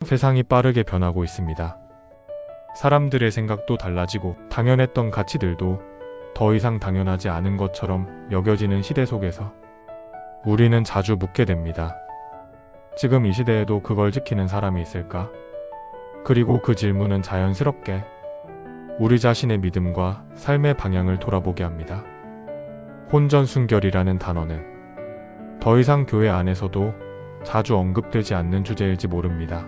세상이 빠르게 변하고 있습니다. 사람들의 생각도 달라지고 당연했던 가치들도 더 이상 당연하지 않은 것처럼 여겨지는 시대 속에서 우리는 자주 묻게 됩니다. 지금 이 시대에도 그걸 지키는 사람이 있을까? 그리고 그 질문은 자연스럽게 우리 자신의 믿음과 삶의 방향을 돌아보게 합니다. 혼전순결이라는 단어는 더 이상 교회 안에서도 자주 언급되지 않는 주제일지 모릅니다.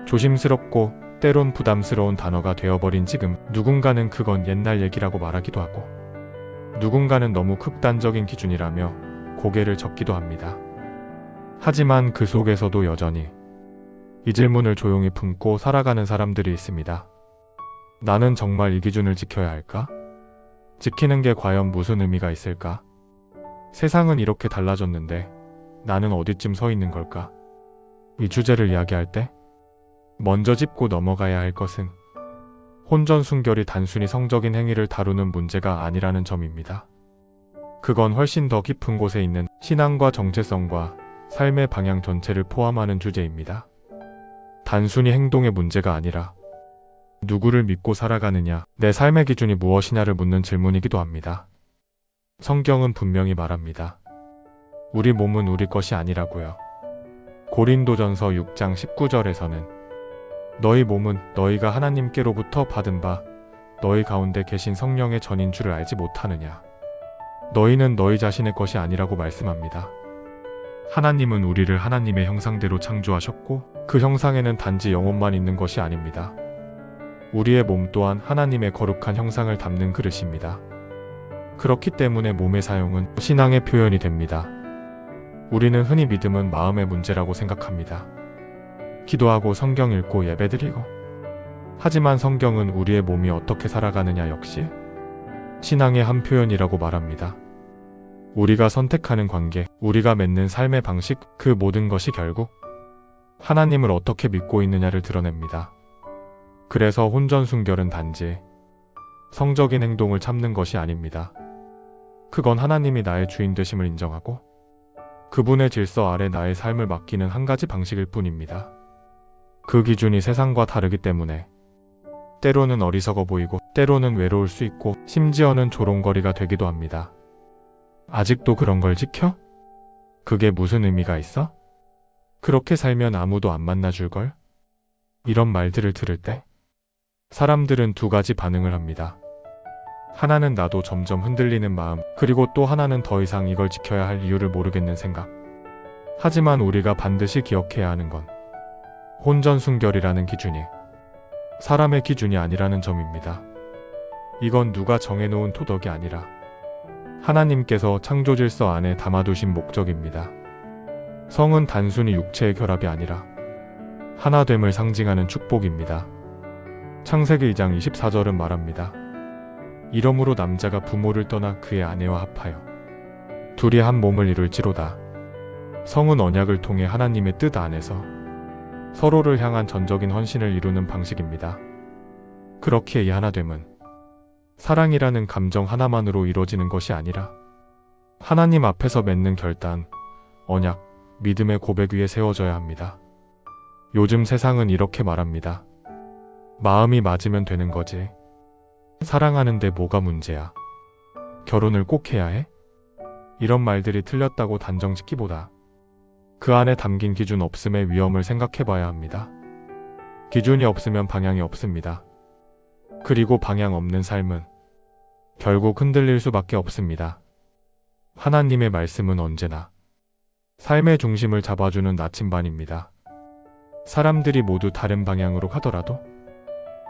조심스럽고 때론 부담스러운 단어가 되어버린 지금 누군가는 그건 옛날 얘기라고 말하기도 하고 누군가는 너무 극단적인 기준이라며 고개를 젓기도 합니다. 하지만 그 속에서도 여전히 이 질문을 조용히 품고 살아가는 사람들이 있습니다. 나는 정말 이 기준을 지켜야 할까? 지키는 게 과연 무슨 의미가 있을까? 세상은 이렇게 달라졌는데 나는 어디쯤 서 있는 걸까? 이 주제를 이야기할 때 먼저 짚고 넘어가야 할 것은 혼전순결이 단순히 성적인 행위를 다루는 문제가 아니라는 점입니다. 그건 훨씬 더 깊은 곳에 있는 신앙과 정체성과 삶의 방향 전체를 포함하는 주제입니다. 단순히 행동의 문제가 아니라 누구를 믿고 살아가느냐, 내 삶의 기준이 무엇이냐를 묻는 질문이기도 합니다. 성경은 분명히 말합니다. 우리 몸은 우리 것이 아니라고요. 고린도전서 6장 19절에서는 너희 몸은 너희가 하나님께로부터 받은 바 너희 가운데 계신 성령의 전인 줄을 알지 못하느냐. 너희는 너희 자신의 것이 아니라고 말씀합니다. 하나님은 우리를 하나님의 형상대로 창조하셨고 그 형상에는 단지 영혼만 있는 것이 아닙니다. 우리의 몸 또한 하나님의 거룩한 형상을 담는 그릇입니다. 그렇기 때문에 몸의 사용은 신앙의 표현이 됩니다. 우리는 흔히 믿음은 마음의 문제라고 생각합니다. 기도하고 성경 읽고 예배드리고. 하지만 성경은 우리의 몸이 어떻게 살아가느냐 역시 신앙의 한 표현이라고 말합니다. 우리가 선택하는 관계, 우리가 맺는 삶의 방식, 그 모든 것이 결국 하나님을 어떻게 믿고 있느냐를 드러냅니다. 그래서 혼전순결은 단지 성적인 행동을 참는 것이 아닙니다. 그건 하나님이 나의 주인 되심을 인정하고 그분의 질서 아래 나의 삶을 맡기는 한 가지 방식일 뿐입니다. 그 기준이 세상과 다르기 때문에 때로는 어리석어 보이고 때로는 외로울 수 있고 심지어는 조롱거리가 되기도 합니다. 아직도 그런 걸 지켜? 그게 무슨 의미가 있어? 그렇게 살면 아무도 안 만나줄걸? 이런 말들을 들을 때 사람들은 두 가지 반응을 합니다. 하나는 나도 점점 흔들리는 마음, 그리고 또 하나는 더 이상 이걸 지켜야 할 이유를 모르겠는 생각. 하지만 우리가 반드시 기억해야 하는 건 혼전순결이라는 기준이 사람의 기준이 아니라는 점입니다. 이건 누가 정해놓은 토덕이 아니라 하나님께서 창조 질서 안에 담아두신 목적입니다. 성은 단순히 육체의 결합이 아니라 하나됨을 상징하는 축복입니다. 창세기 2장 24절은 말합니다. 이러므로 남자가 부모를 떠나 그의 아내와 합하여 둘이 한 몸을 이룰지로다. 성은 언약을 통해 하나님의 뜻 안에서 서로를 향한 전적인 헌신을 이루는 방식입니다. 그렇기에 이 하나됨은 사랑이라는 감정 하나만으로 이루어지는 것이 아니라 하나님 앞에서 맺는 결단, 언약, 믿음의 고백 위에 세워져야 합니다. 요즘 세상은 이렇게 말합니다. 마음이 맞으면 되는 거지. 사랑하는데 뭐가 문제야? 결혼을 꼭 해야 해? 이런 말들이 틀렸다고 단정짓기보다 그 안에 담긴 기준 없음의 위험을 생각해봐야 합니다. 기준이 없으면 방향이 없습니다. 그리고 방향 없는 삶은 결국 흔들릴 수밖에 없습니다. 하나님의 말씀은 언제나 삶의 중심을 잡아주는 나침반입니다. 사람들이 모두 다른 방향으로 가더라도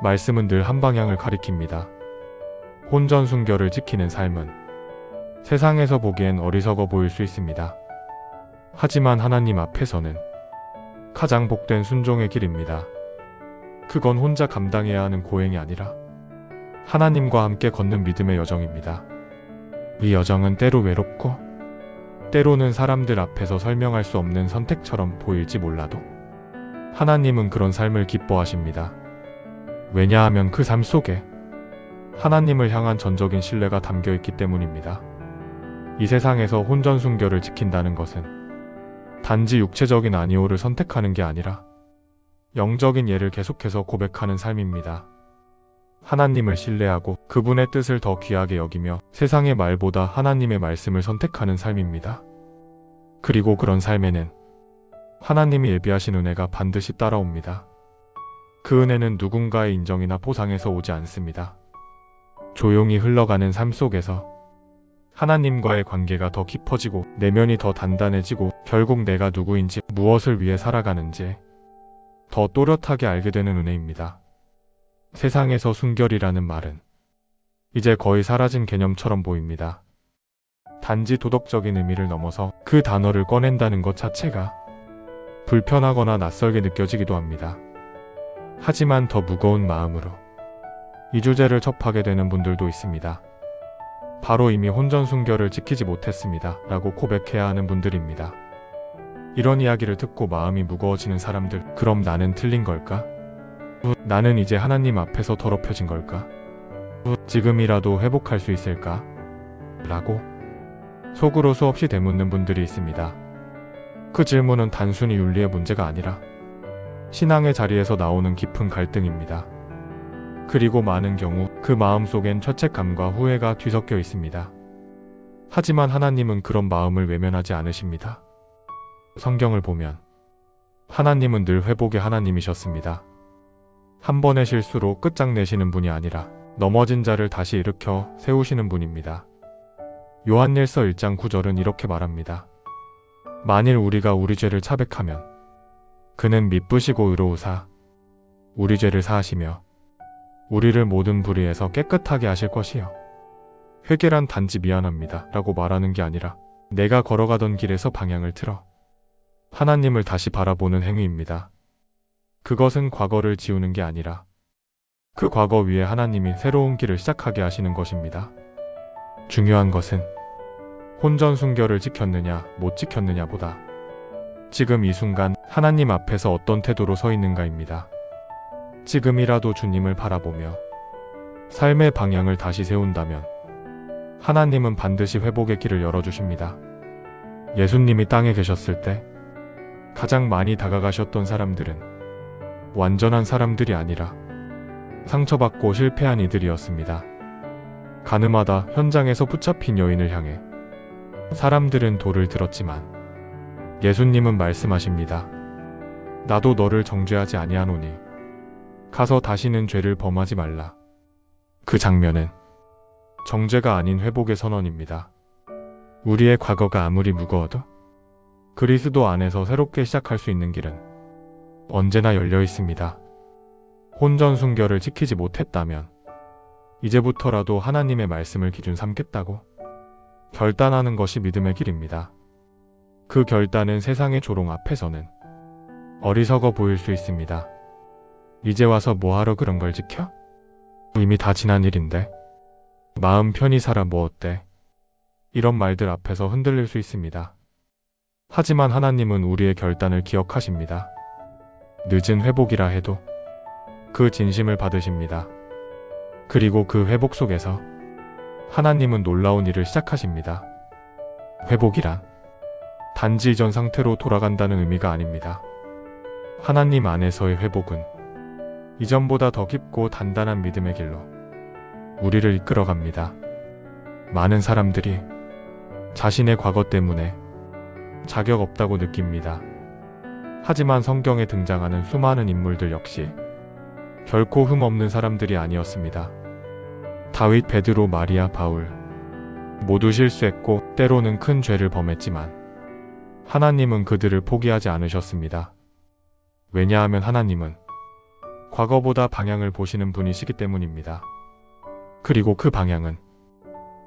말씀은 늘 한 방향을 가리킵니다. 혼전순결을 지키는 삶은 세상에서 보기엔 어리석어 보일 수 있습니다. 하지만 하나님 앞에서는 가장 복된 순종의 길입니다. 그건 혼자 감당해야 하는 고행이 아니라 하나님과 함께 걷는 믿음의 여정입니다. 이 여정은 때로 외롭고 때로는 사람들 앞에서 설명할 수 없는 선택처럼 보일지 몰라도 하나님은 그런 삶을 기뻐하십니다. 왜냐하면 그 삶 속에 하나님을 향한 전적인 신뢰가 담겨있기 때문입니다. 이 세상에서 혼전순결을 지킨다는 것은 단지 육체적인 아니오를 선택하는 게 아니라 영적인 예를 계속해서 고백하는 삶입니다. 하나님을 신뢰하고 그분의 뜻을 더 귀하게 여기며 세상의 말보다 하나님의 말씀을 선택하는 삶입니다. 그리고 그런 삶에는 하나님이 예비하신 은혜가 반드시 따라옵니다. 그 은혜는 누군가의 인정이나 보상에서 오지 않습니다. 조용히 흘러가는 삶 속에서 하나님과의 관계가 더 깊어지고 내면이 더 단단해지고 결국 내가 누구인지 무엇을 위해 살아가는지 더 또렷하게 알게 되는 은혜입니다. 세상에서 순결이라는 말은 이제 거의 사라진 개념처럼 보입니다. 단지 도덕적인 의미를 넘어서 그 단어를 꺼낸다는 것 자체가 불편하거나 낯설게 느껴지기도 합니다. 하지만 더 무거운 마음으로 이 주제를 접하게 되는 분들도 있습니다. 바로 이미 혼전순결을 지키지 못했습니다 라고 고백해야 하는 분들입니다. 이런 이야기를 듣고 마음이 무거워지는 사람들, 그럼 나는 틀린 걸까? 나는 이제 하나님 앞에서 더럽혀진 걸까? 지금이라도 회복할 수 있을까? 라고 속으로 수없이 되묻는 분들이 있습니다. 그 질문은 단순히 윤리의 문제가 아니라 신앙의 자리에서 나오는 깊은 갈등입니다. 그리고 많은 경우 그 마음 속엔 죄책감과 후회가 뒤섞여 있습니다. 하지만 하나님은 그런 마음을 외면하지 않으십니다. 성경을 보면 하나님은 늘 회복의 하나님이셨습니다. 한 번의 실수로 끝장내시는 분이 아니라 넘어진 자를 다시 일으켜 세우시는 분입니다. 요한일서 1장 9절은 이렇게 말합니다. 만일 우리가 우리 죄를 자백하면 그는 미쁘시고 의로우사 우리 죄를 사하시며 우리를 모든 불의에서 깨끗하게 하실 것이요. 회개란 단지 미안합니다 라고 말하는 게 아니라 내가 걸어가던 길에서 방향을 틀어 하나님을 다시 바라보는 행위입니다. 그것은 과거를 지우는 게 아니라 그 과거 위에 하나님이 새로운 길을 시작하게 하시는 것입니다. 중요한 것은 혼전순결을 지켰느냐 못 지켰느냐보다 지금 이 순간 하나님 앞에서 어떤 태도로 서 있는가입니다. 지금이라도 주님을 바라보며 삶의 방향을 다시 세운다면 하나님은 반드시 회복의 길을 열어주십니다. 예수님이 땅에 계셨을 때 가장 많이 다가가셨던 사람들은 완전한 사람들이 아니라 상처받고 실패한 이들이었습니다. 가늠하다 현장에서 붙잡힌 여인을 향해 사람들은 돌을 들었지만 예수님은 말씀하십니다. 나도 너를 정죄하지 아니하노니 가서 다시는 죄를 범하지 말라. 그 장면은 정죄가 아닌 회복의 선언입니다. 우리의 과거가 아무리 무거워도 그리스도 안에서 새롭게 시작할 수 있는 길은 언제나 열려 있습니다. 혼전순결을 지키지 못했다면 이제부터라도 하나님의 말씀을 기준 삼겠다고 결단하는 것이 믿음의 길입니다. 그 결단은 세상의 조롱 앞에서는 어리석어 보일 수 있습니다. 이제 와서 뭐하러 그런 걸 지켜? 이미 다 지난 일인데. 마음 편히 살아 뭐 어때? 이런 말들 앞에서 흔들릴 수 있습니다. 하지만 하나님은 우리의 결단을 기억하십니다. 늦은 회복이라 해도 그 진심을 받으십니다. 그리고 그 회복 속에서 하나님은 놀라운 일을 시작하십니다. 회복이란 단지 이전 상태로 돌아간다는 의미가 아닙니다. 하나님 안에서의 회복은 이전보다 더 깊고 단단한 믿음의 길로 우리를 이끌어갑니다. 많은 사람들이 자신의 과거 때문에 자격 없다고 느낍니다. 하지만 성경에 등장하는 수많은 인물들 역시 결코 흠없는 사람들이 아니었습니다. 다윗, 베드로, 마리아, 바울 모두 실수했고 때로는 큰 죄를 범했지만 하나님은 그들을 포기하지 않으셨습니다. 왜냐하면 하나님은 과거보다 방향을 보시는 분이시기 때문입니다. 그리고 그 방향은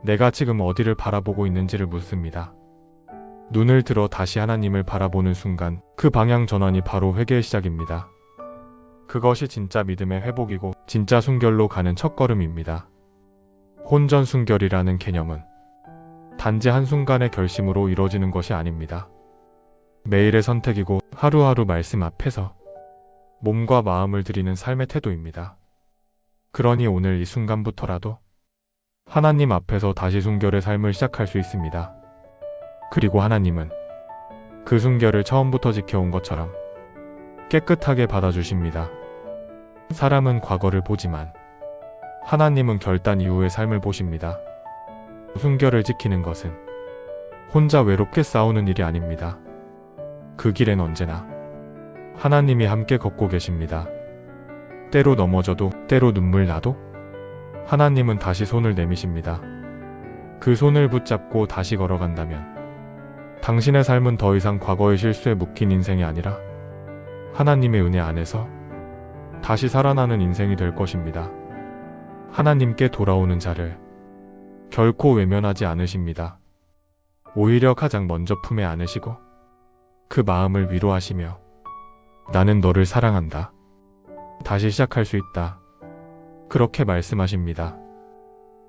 내가 지금 어디를 바라보고 있는지를 묻습니다. 눈을 들어 다시 하나님을 바라보는 순간 그 방향 전환이 바로 회개의 시작입니다. 그것이 진짜 믿음의 회복이고 진짜 순결로 가는 첫걸음입니다. 혼전순결이라는 개념은 단지 한순간의 결심으로 이루어지는 것이 아닙니다. 매일의 선택이고 하루하루 말씀 앞에서 몸과 마음을 드리는 삶의 태도입니다. 그러니 오늘 이 순간부터라도 하나님 앞에서 다시 순결의 삶을 시작할 수 있습니다. 그리고 하나님은 그 순결을 처음부터 지켜온 것처럼 깨끗하게 받아주십니다. 사람은 과거를 보지만 하나님은 결단 이후의 삶을 보십니다. 순결을 지키는 것은 혼자 외롭게 싸우는 일이 아닙니다. 그 길엔 언제나 하나님이 함께 걷고 계십니다. 때로 넘어져도, 때로 눈물 나도 하나님은 다시 손을 내미십니다. 그 손을 붙잡고 다시 걸어간다면 당신의 삶은 더 이상 과거의 실수에 묶인 인생이 아니라 하나님의 은혜 안에서 다시 살아나는 인생이 될 것입니다. 하나님께 돌아오는 자를 결코 외면하지 않으십니다. 오히려 가장 먼저 품에 안으시고 그 마음을 위로하시며 나는 너를 사랑한다. 다시 시작할 수 있다. 그렇게 말씀하십니다.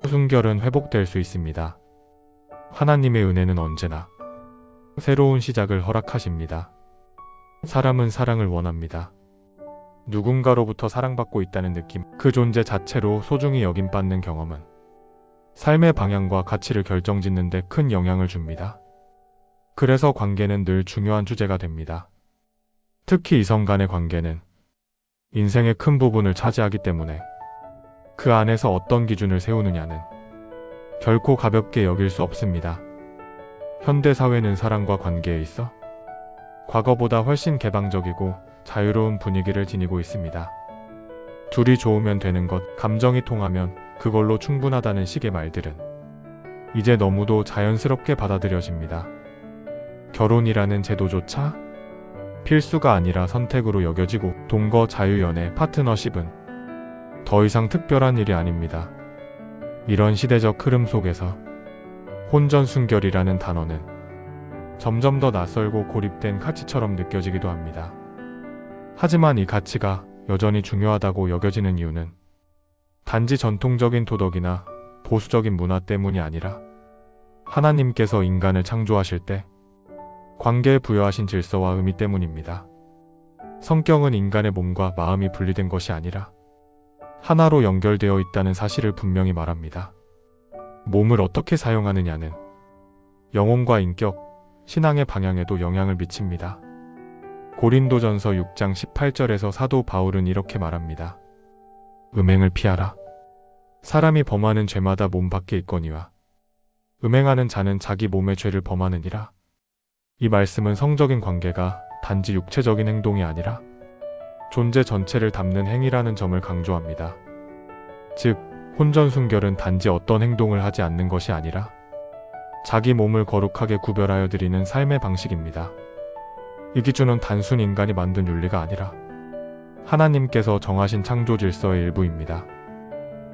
순결은 회복될 수 있습니다. 하나님의 은혜는 언제나 새로운 시작을 허락하십니다. 사람은 사랑을 원합니다. 누군가로부터 사랑받고 있다는 느낌, 그 존재 자체로 소중히 여김받는 경험은 삶의 방향과 가치를 결정짓는 데 큰 영향을 줍니다. 그래서 관계는 늘 중요한 주제가 됩니다. 특히 이성 간의 관계는 인생의 큰 부분을 차지하기 때문에 그 안에서 어떤 기준을 세우느냐는 결코 가볍게 여길 수 없습니다. 현대 사회는 사랑과 관계에 있어 과거보다 훨씬 개방적이고 자유로운 분위기를 지니고 있습니다. 둘이 좋으면 되는 것, 감정이 통하면 그걸로 충분하다는 식의 말들은 이제 너무도 자연스럽게 받아들여집니다. 결혼이라는 제도조차 필수가 아니라 선택으로 여겨지고 동거, 자유연애, 파트너십은 더 이상 특별한 일이 아닙니다. 이런 시대적 흐름 속에서 혼전순결이라는 단어는 점점 더 낯설고 고립된 가치처럼 느껴지기도 합니다. 하지만 이 가치가 여전히 중요하다고 여겨지는 이유는 단지 전통적인 도덕이나 보수적인 문화 때문이 아니라 하나님께서 인간을 창조하실 때 관계에 부여하신 질서와 의미 때문입니다. 성경은 인간의 몸과 마음이 분리된 것이 아니라 하나로 연결되어 있다는 사실을 분명히 말합니다. 몸을 어떻게 사용하느냐는 영혼과 인격, 신앙의 방향에도 영향을 미칩니다. 고린도전서 6장 18절에서 사도 바울은 이렇게 말합니다. 음행을 피하라. 사람이 범하는 죄마다 몸 밖에 있거니와 음행하는 자는 자기 몸의 죄를 범하느니라. 이 말씀은 성적인 관계가 단지 육체적인 행동이 아니라 존재 전체를 담는 행위라는 점을 강조합니다. 즉, 혼전순결은 단지 어떤 행동을 하지 않는 것이 아니라 자기 몸을 거룩하게 구별하여 드리는 삶의 방식입니다. 이 기준은 단순 인간이 만든 윤리가 아니라 하나님께서 정하신 창조 질서의 일부입니다.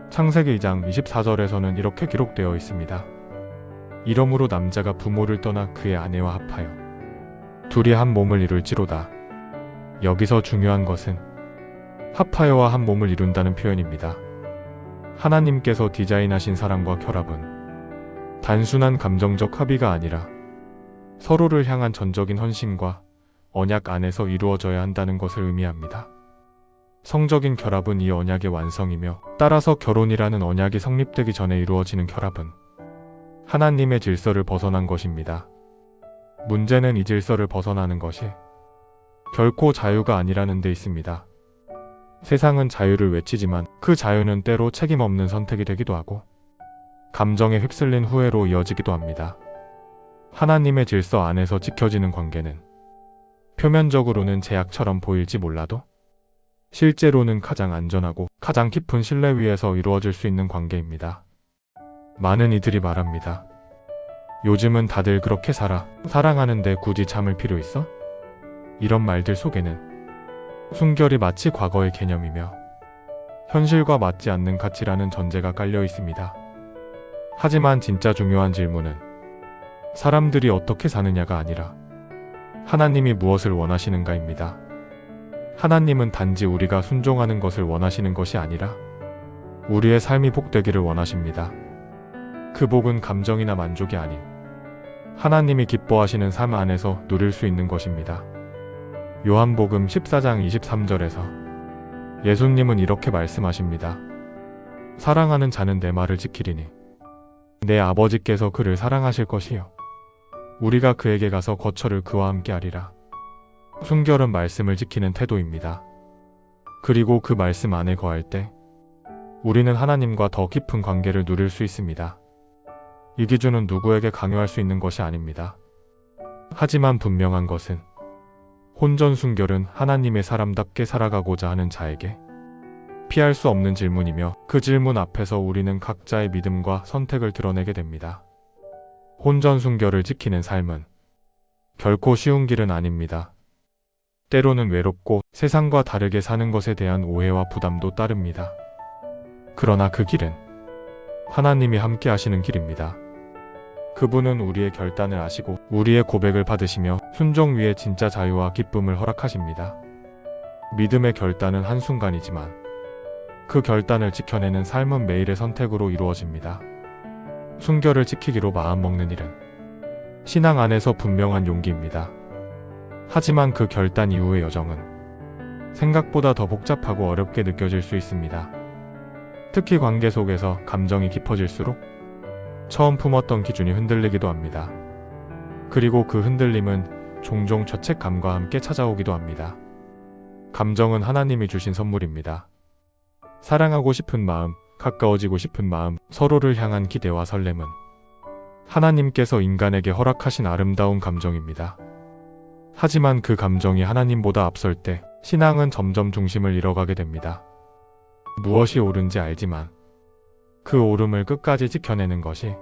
창세기 2장 24절에서는 이렇게 기록되어 있습니다. 이러므로 남자가 부모를 떠나 그의 아내와 합하여 둘이 한 몸을 이룰지로다. 여기서 중요한 것은 합하여와 한 몸을 이룬다는 표현입니다. 하나님께서 디자인하신 사랑과 결합은 단순한 감정적 합의가 아니라 서로를 향한 전적인 헌신과 언약 안에서 이루어져야 한다는 것을 의미합니다. 성적인 결합은 이 언약의 완성이며 따라서 결혼이라는 언약이 성립되기 전에 이루어지는 결합은 하나님의 질서를 벗어난 것입니다. 문제는 이 질서를 벗어나는 것이 결코 자유가 아니라는 데 있습니다. 세상은 자유를 외치지만 그 자유는 때로 책임 없는 선택이 되기도 하고 감정에 휩쓸린 후회로 이어지기도 합니다. 하나님의 질서 안에서 지켜지는 관계는 표면적으로는 제약처럼 보일지 몰라도 실제로는 가장 안전하고 가장 깊은 신뢰 위에서 이루어질 수 있는 관계입니다. 많은 이들이 말합니다. 요즘은 다들 그렇게 살아. 사랑하는데 굳이 참을 필요 있어? 이런 말들 속에는 순결이 마치 과거의 개념이며 현실과 맞지 않는 가치라는 전제가 깔려 있습니다. 하지만 진짜 중요한 질문은 사람들이 어떻게 사느냐가 아니라 하나님이 무엇을 원하시는가입니다. 하나님은 단지 우리가 순종하는 것을 원하시는 것이 아니라 우리의 삶이 복되기를 원하십니다. 그 복은 감정이나 만족이 아닌 하나님이 기뻐하시는 삶 안에서 누릴 수 있는 것입니다. 요한복음 14장 23절에서 예수님은 이렇게 말씀하십니다. 사랑하는 자는 내 말을 지키리니 내 아버지께서 그를 사랑하실 것이요 우리가 그에게 가서 거처를 그와 함께 하리라. 순결은 말씀을 지키는 태도입니다. 그리고 그 말씀 안에 거할 때 우리는 하나님과 더 깊은 관계를 누릴 수 있습니다. 이 기준은 누구에게 강요할 수 있는 것이 아닙니다. 하지만 분명한 것은 혼전 순결은 하나님의 사람답게 살아가고자 하는 자에게 피할 수 없는 질문이며 그 질문 앞에서 우리는 각자의 믿음과 선택을 드러내게 됩니다. 혼전 순결을 지키는 삶은 결코 쉬운 길은 아닙니다. 때로는 외롭고 세상과 다르게 사는 것에 대한 오해와 부담도 따릅니다. 그러나 그 길은 하나님이 함께 하시는 길입니다. 그분은 우리의 결단을 아시고 우리의 고백을 받으시며 순종 위에 진짜 자유와 기쁨을 허락하십니다. 믿음의 결단은 한순간이지만 그 결단을 지켜내는 삶은 매일의 선택으로 이루어집니다. 순결을 지키기로 마음먹는 일은 신앙 안에서 분명한 용기입니다. 하지만 그 결단 이후의 여정은 생각보다 더 복잡하고 어렵게 느껴질 수 있습니다. 특히 관계 속에서 감정이 깊어질수록 처음 품었던 기준이 흔들리기도 합니다. 그리고 그 흔들림은 종종 죄책감과 함께 찾아오기도 합니다. 감정은 하나님이 주신 선물입니다. 사랑하고 싶은 마음, 가까워지고 싶은 마음, 서로를 향한 기대와 설렘은 하나님께서 인간에게 허락하신 아름다운 감정입니다. 하지만 그 감정이 하나님보다 앞설 때 신앙은 점점 중심을 잃어가게 됩니다. 무엇이 옳은지 알지만 그 옳음을 끝까지 지켜내는 것이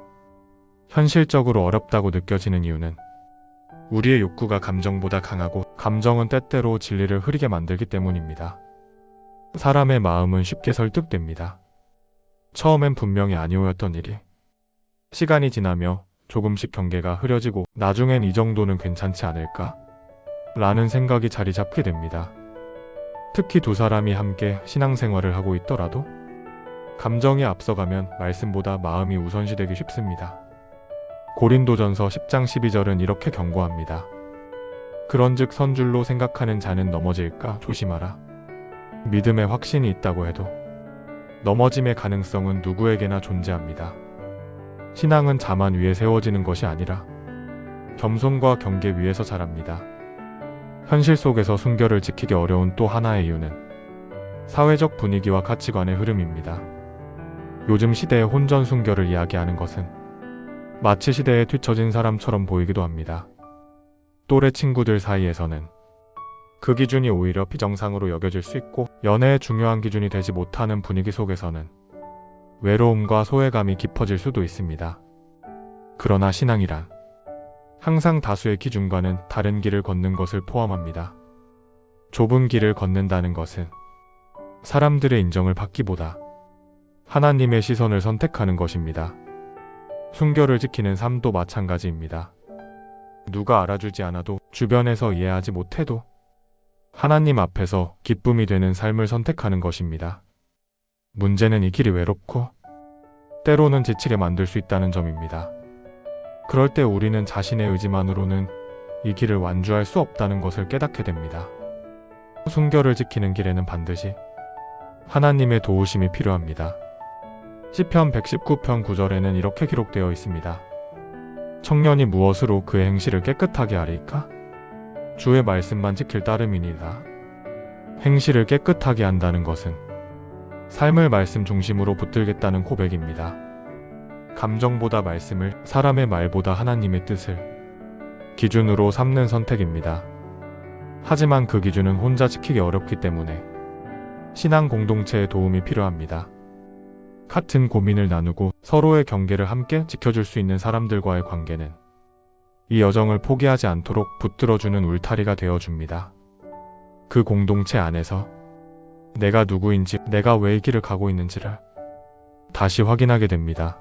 현실적으로 어렵다고 느껴지는 이유는 우리의 욕구가 감정보다 강하고 감정은 때때로 진리를 흐리게 만들기 때문입니다. 사람의 마음은 쉽게 설득됩니다. 처음엔 분명히 아니오였던 일이 시간이 지나며 조금씩 경계가 흐려지고 나중엔 이 정도는 괜찮지 않을까? 라는 생각이 자리 잡게 됩니다. 특히 두 사람이 함께 신앙생활을 하고 있더라도 감정이 앞서가면 말씀보다 마음이 우선시되기 쉽습니다. 고린도전서 10장 12절은 이렇게 경고합니다. 그런즉 선줄로 생각하는 자는 넘어질까 조심하라. 믿음에 확신이 있다고 해도 넘어짐의 가능성은 누구에게나 존재합니다. 신앙은 자만 위에 세워지는 것이 아니라 겸손과 경계 위에서 자랍니다. 현실 속에서 순결을 지키기 어려운 또 하나의 이유는 사회적 분위기와 가치관의 흐름입니다. 요즘 시대의 혼전 순결을 이야기하는 것은 마치 시대에 뒤처진 사람처럼 보이기도 합니다. 또래 친구들 사이에서는 그 기준이 오히려 비정상으로 여겨질 수 있고 연애의 중요한 기준이 되지 못하는 분위기 속에서는 외로움과 소외감이 깊어질 수도 있습니다. 그러나 신앙이란 항상 다수의 기준과는 다른 길을 걷는 것을 포함합니다. 좁은 길을 걷는다는 것은 사람들의 인정을 받기보다 하나님의 시선을 선택하는 것입니다. 순결을 지키는 삶도 마찬가지입니다. 누가 알아주지 않아도 주변에서 이해하지 못해도 하나님 앞에서 기쁨이 되는 삶을 선택하는 것입니다. 문제는 이 길이 외롭고 때로는 지치게 만들 수 있다는 점입니다. 그럴 때 우리는 자신의 의지만으로는 이 길을 완주할 수 없다는 것을 깨닫게 됩니다. 순결을 지키는 길에는 반드시 하나님의 도우심이 필요합니다. 시편 119편 9절에는 이렇게 기록되어 있습니다. 청년이 무엇으로 그의 행실을 깨끗하게 하리까? 주의 말씀만 지킬 따름이니이다. 행실을 깨끗하게 한다는 것은 삶을 말씀 중심으로 붙들겠다는 고백입니다. 감정보다 말씀을, 사람의 말보다 하나님의 뜻을 기준으로 삼는 선택입니다. 하지만 그 기준은 혼자 지키기 어렵기 때문에 신앙 공동체의 도움이 필요합니다. 같은 고민을 나누고 서로의 경계를 함께 지켜줄 수 있는 사람들과의 관계는 이 여정을 포기하지 않도록 붙들어주는 울타리가 되어줍니다. 그 공동체 안에서 내가 누구인지, 내가 왜 이 길을 가고 있는지를 다시 확인하게 됩니다.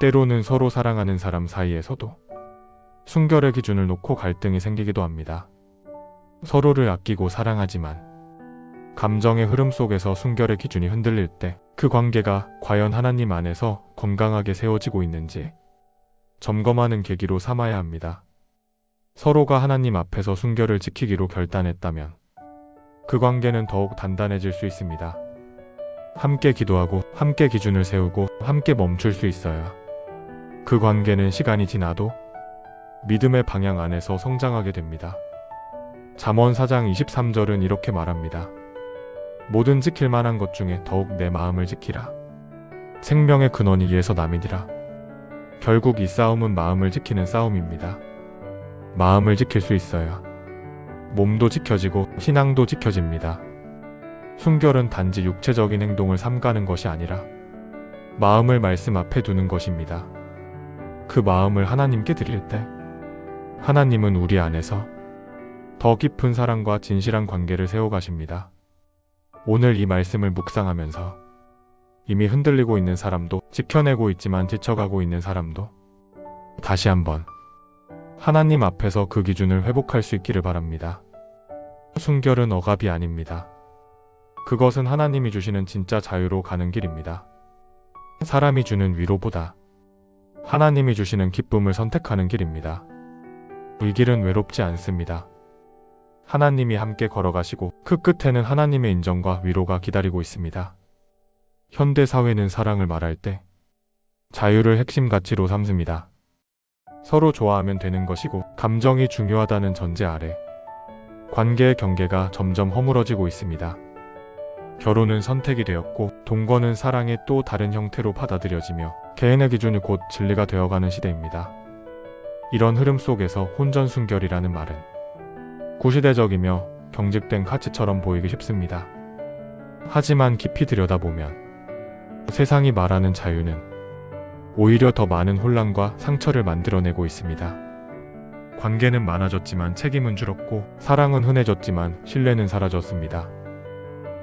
때로는 서로 사랑하는 사람 사이에서도 순결의 기준을 놓고 갈등이 생기기도 합니다. 서로를 아끼고 사랑하지만 감정의 흐름 속에서 순결의 기준이 흔들릴 때 그 관계가 과연 하나님 안에서 건강하게 세워지고 있는지 점검하는 계기로 삼아야 합니다. 서로가 하나님 앞에서 순결을 지키기로 결단했다면 그 관계는 더욱 단단해질 수 있습니다. 함께 기도하고 함께 기준을 세우고 함께 멈출 수 있어야 그 관계는 시간이 지나도 믿음의 방향 안에서 성장하게 됩니다. 잠언 4장 23절은 이렇게 말합니다. 모든 지킬 만한 것 중에 더욱 내 마음을 지키라. 생명의 근원이 이에서 남이니라. 결국 이 싸움은 마음을 지키는 싸움입니다. 마음을 지킬 수 있어야 몸도 지켜지고 신앙도 지켜집니다. 순결은 단지 육체적인 행동을 삼가는 것이 아니라 마음을 말씀 앞에 두는 것입니다. 그 마음을 하나님께 드릴 때 하나님은 우리 안에서 더 깊은 사랑과 진실한 관계를 세워가십니다. 오늘 이 말씀을 묵상하면서 이미 흔들리고 있는 사람도, 지켜내고 있지만 지쳐가고 있는 사람도 다시 한번 하나님 앞에서 그 기준을 회복할 수 있기를 바랍니다. 순결은 억압이 아닙니다. 그것은 하나님이 주시는 진짜 자유로 가는 길입니다. 사람이 주는 위로보다 하나님이 주시는 기쁨을 선택하는 길입니다. 이 길은 외롭지 않습니다. 하나님이 함께 걸어가시고 그 끝에는 하나님의 인정과 위로가 기다리고 있습니다. 현대 사회는 사랑을 말할 때 자유를 핵심 가치로 삼습니다. 서로 좋아하면 되는 것이고 감정이 중요하다는 전제 아래 관계의 경계가 점점 허물어지고 있습니다. 결혼은 선택이 되었고 동거는 사랑의 또 다른 형태로 받아들여지며 개인의 기준이 곧 진리가 되어가는 시대입니다. 이런 흐름 속에서 혼전순결이라는 말은 구시대적이며 경직된 가치처럼 보이기 쉽습니다. 하지만 깊이 들여다보면 세상이 말하는 자유는 오히려 더 많은 혼란과 상처를 만들어내고 있습니다. 관계는 많아졌지만 책임은 줄었고 사랑은 흔해졌지만 신뢰는 사라졌습니다.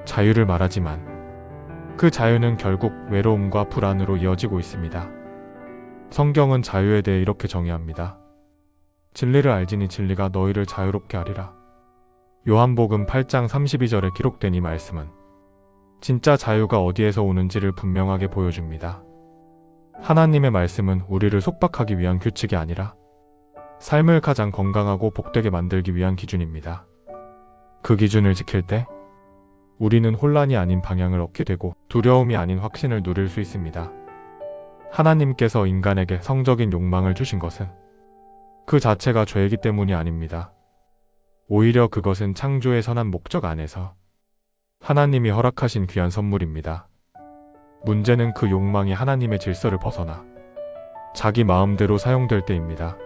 자유를 말하지만 그 자유는 결국 외로움과 불안으로 이어지고 있습니다. 성경은 자유에 대해 이렇게 정의합니다. 진리를 알지니 진리가 너희를 자유롭게 하리라. 요한복음 8장 32절에 기록된 이 말씀은 진짜 자유가 어디에서 오는지를 분명하게 보여줍니다. 하나님의 말씀은 우리를 속박하기 위한 규칙이 아니라 삶을 가장 건강하고 복되게 만들기 위한 기준입니다. 그 기준을 지킬 때 우리는 혼란이 아닌 방향을 얻게 되고 두려움이 아닌 확신을 누릴 수 있습니다. 하나님께서 인간에게 성적인 욕망을 주신 것은 그 자체가 죄이기 때문이 아닙니다. 오히려 그것은 창조의 선한 목적 안에서 하나님이 허락하신 귀한 선물입니다. 문제는 그 욕망이 하나님의 질서를 벗어나 자기 마음대로 사용될 때입니다.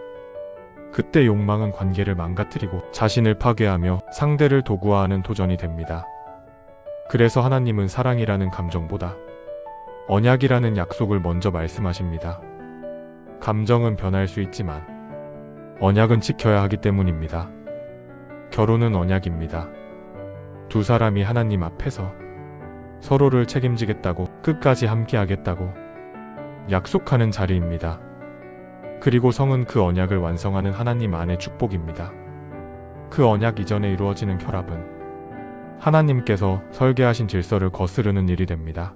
그때 욕망은 관계를 망가뜨리고 자신을 파괴하며 상대를 도구화하는 도전이 됩니다. 그래서 하나님은 사랑이라는 감정보다 언약이라는 약속을 먼저 말씀하십니다. 감정은 변할 수 있지만 언약은 지켜야 하기 때문입니다. 결혼은 언약입니다. 두 사람이 하나님 앞에서 서로를 책임지겠다고 끝까지 함께하겠다고 약속하는 자리입니다. 그리고 성은 그 언약을 완성하는 하나님 안의 축복입니다. 그 언약 이전에 이루어지는 결합은 하나님께서 설계하신 질서를 거스르는 일이 됩니다.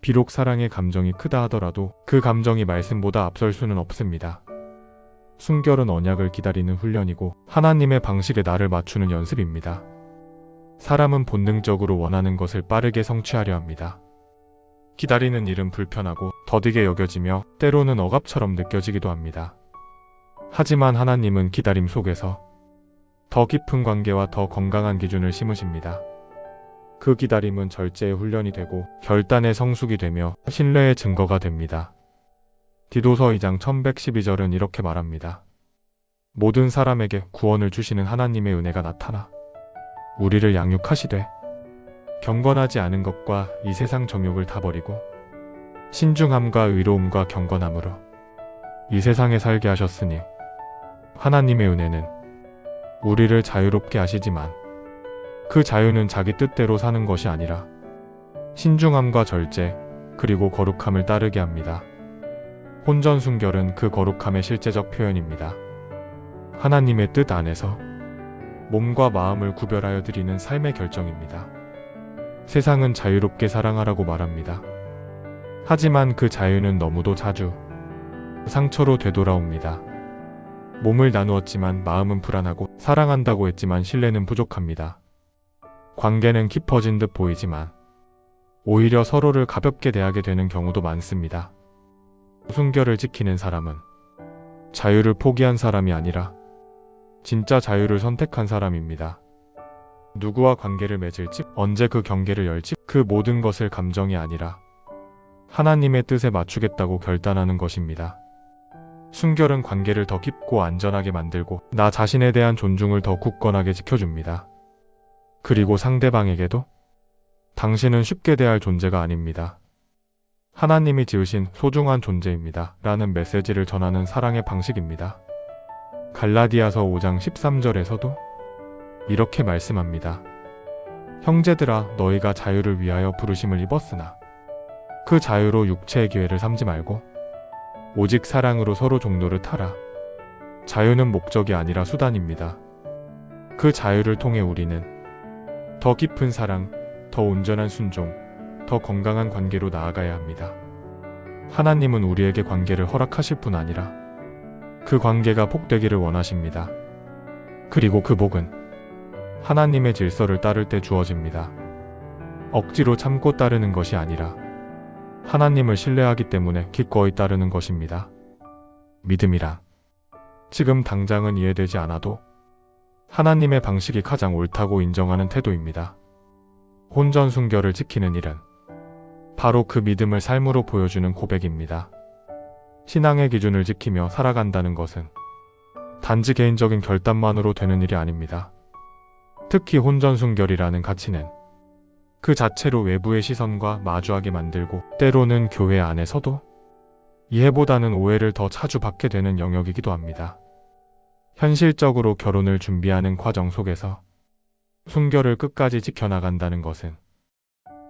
비록 사랑의 감정이 크다 하더라도 그 감정이 말씀보다 앞설 수는 없습니다. 순결은 언약을 기다리는 훈련이고 하나님의 방식에 나를 맞추는 연습입니다. 사람은 본능적으로 원하는 것을 빠르게 성취하려 합니다. 기다리는 일은 불편하고 더디게 여겨지며 때로는 억압처럼 느껴지기도 합니다. 하지만 하나님은 기다림 속에서 더 깊은 관계와 더 건강한 기준을 심으십니다. 그 기다림은 절제의 훈련이 되고 결단의 성숙이 되며 신뢰의 증거가 됩니다. 디도서 2장 1112절은 이렇게 말합니다. 모든 사람에게 구원을 주시는 하나님의 은혜가 나타나 우리를 양육하시되 경건하지 않은 것과 이 세상 정욕을 다 버리고 신중함과 의로움과 경건함으로 이 세상에 살게 하셨으니 하나님의 은혜는 우리를 자유롭게 하시지만 그 자유는 자기 뜻대로 사는 것이 아니라 신중함과 절제 그리고 거룩함을 따르게 합니다. 혼전순결은 그 거룩함의 실제적 표현입니다. 하나님의 뜻 안에서 몸과 마음을 구별하여 드리는 삶의 결정입니다. 세상은 자유롭게 사랑하라고 말합니다. 하지만 그 자유는 너무도 자주 상처로 되돌아옵니다. 몸을 나누었지만 마음은 불안하고 사랑한다고 했지만 신뢰는 부족합니다. 관계는 깊어진 듯 보이지만 오히려 서로를 가볍게 대하게 되는 경우도 많습니다. 순결을 지키는 사람은 자유를 포기한 사람이 아니라 진짜 자유를 선택한 사람입니다. 누구와 관계를 맺을지, 언제 그 경계를 열지, 그 모든 것을 감정이 아니라 하나님의 뜻에 맞추겠다고 결단하는 것입니다. 순결은 관계를 더 깊고 안전하게 만들고 나 자신에 대한 존중을 더 굳건하게 지켜줍니다. 그리고 상대방에게도 당신은 쉽게 대할 존재가 아닙니다. 하나님이 지으신 소중한 존재입니다. 라는 메시지를 전하는 사랑의 방식입니다. 갈라디아서 5장 13절에서도 이렇게 말씀합니다. 형제들아, 너희가 자유를 위하여 부르심을 입었으나 그 자유로 육체의 기회를 삼지 말고 오직 사랑으로 서로 종로를 타라. 자유는 목적이 아니라 수단입니다. 그 자유를 통해 우리는 더 깊은 사랑, 더 온전한 순종, 더 건강한 관계로 나아가야 합니다. 하나님은 우리에게 관계를 허락하실 뿐 아니라 그 관계가 복되기를 원하십니다. 그리고 그 복은 하나님의 질서를 따를 때 주어집니다. 억지로 참고 따르는 것이 아니라 하나님을 신뢰하기 때문에 기꺼이 따르는 것입니다. 믿음이란 지금 당장은 이해되지 않아도 하나님의 방식이 가장 옳다고 인정하는 태도입니다. 혼전 순결을 지키는 일은 바로 그 믿음을 삶으로 보여주는 고백입니다. 신앙의 기준을 지키며 살아간다는 것은 단지 개인적인 결단만으로 되는 일이 아닙니다. 특히 혼전 순결이라는 가치는 그 자체로 외부의 시선과 마주하게 만들고 때로는 교회 안에서도 이해보다는 오해를 더 자주 받게 되는 영역이기도 합니다. 현실적으로 결혼을 준비하는 과정 속에서 순결을 끝까지 지켜나간다는 것은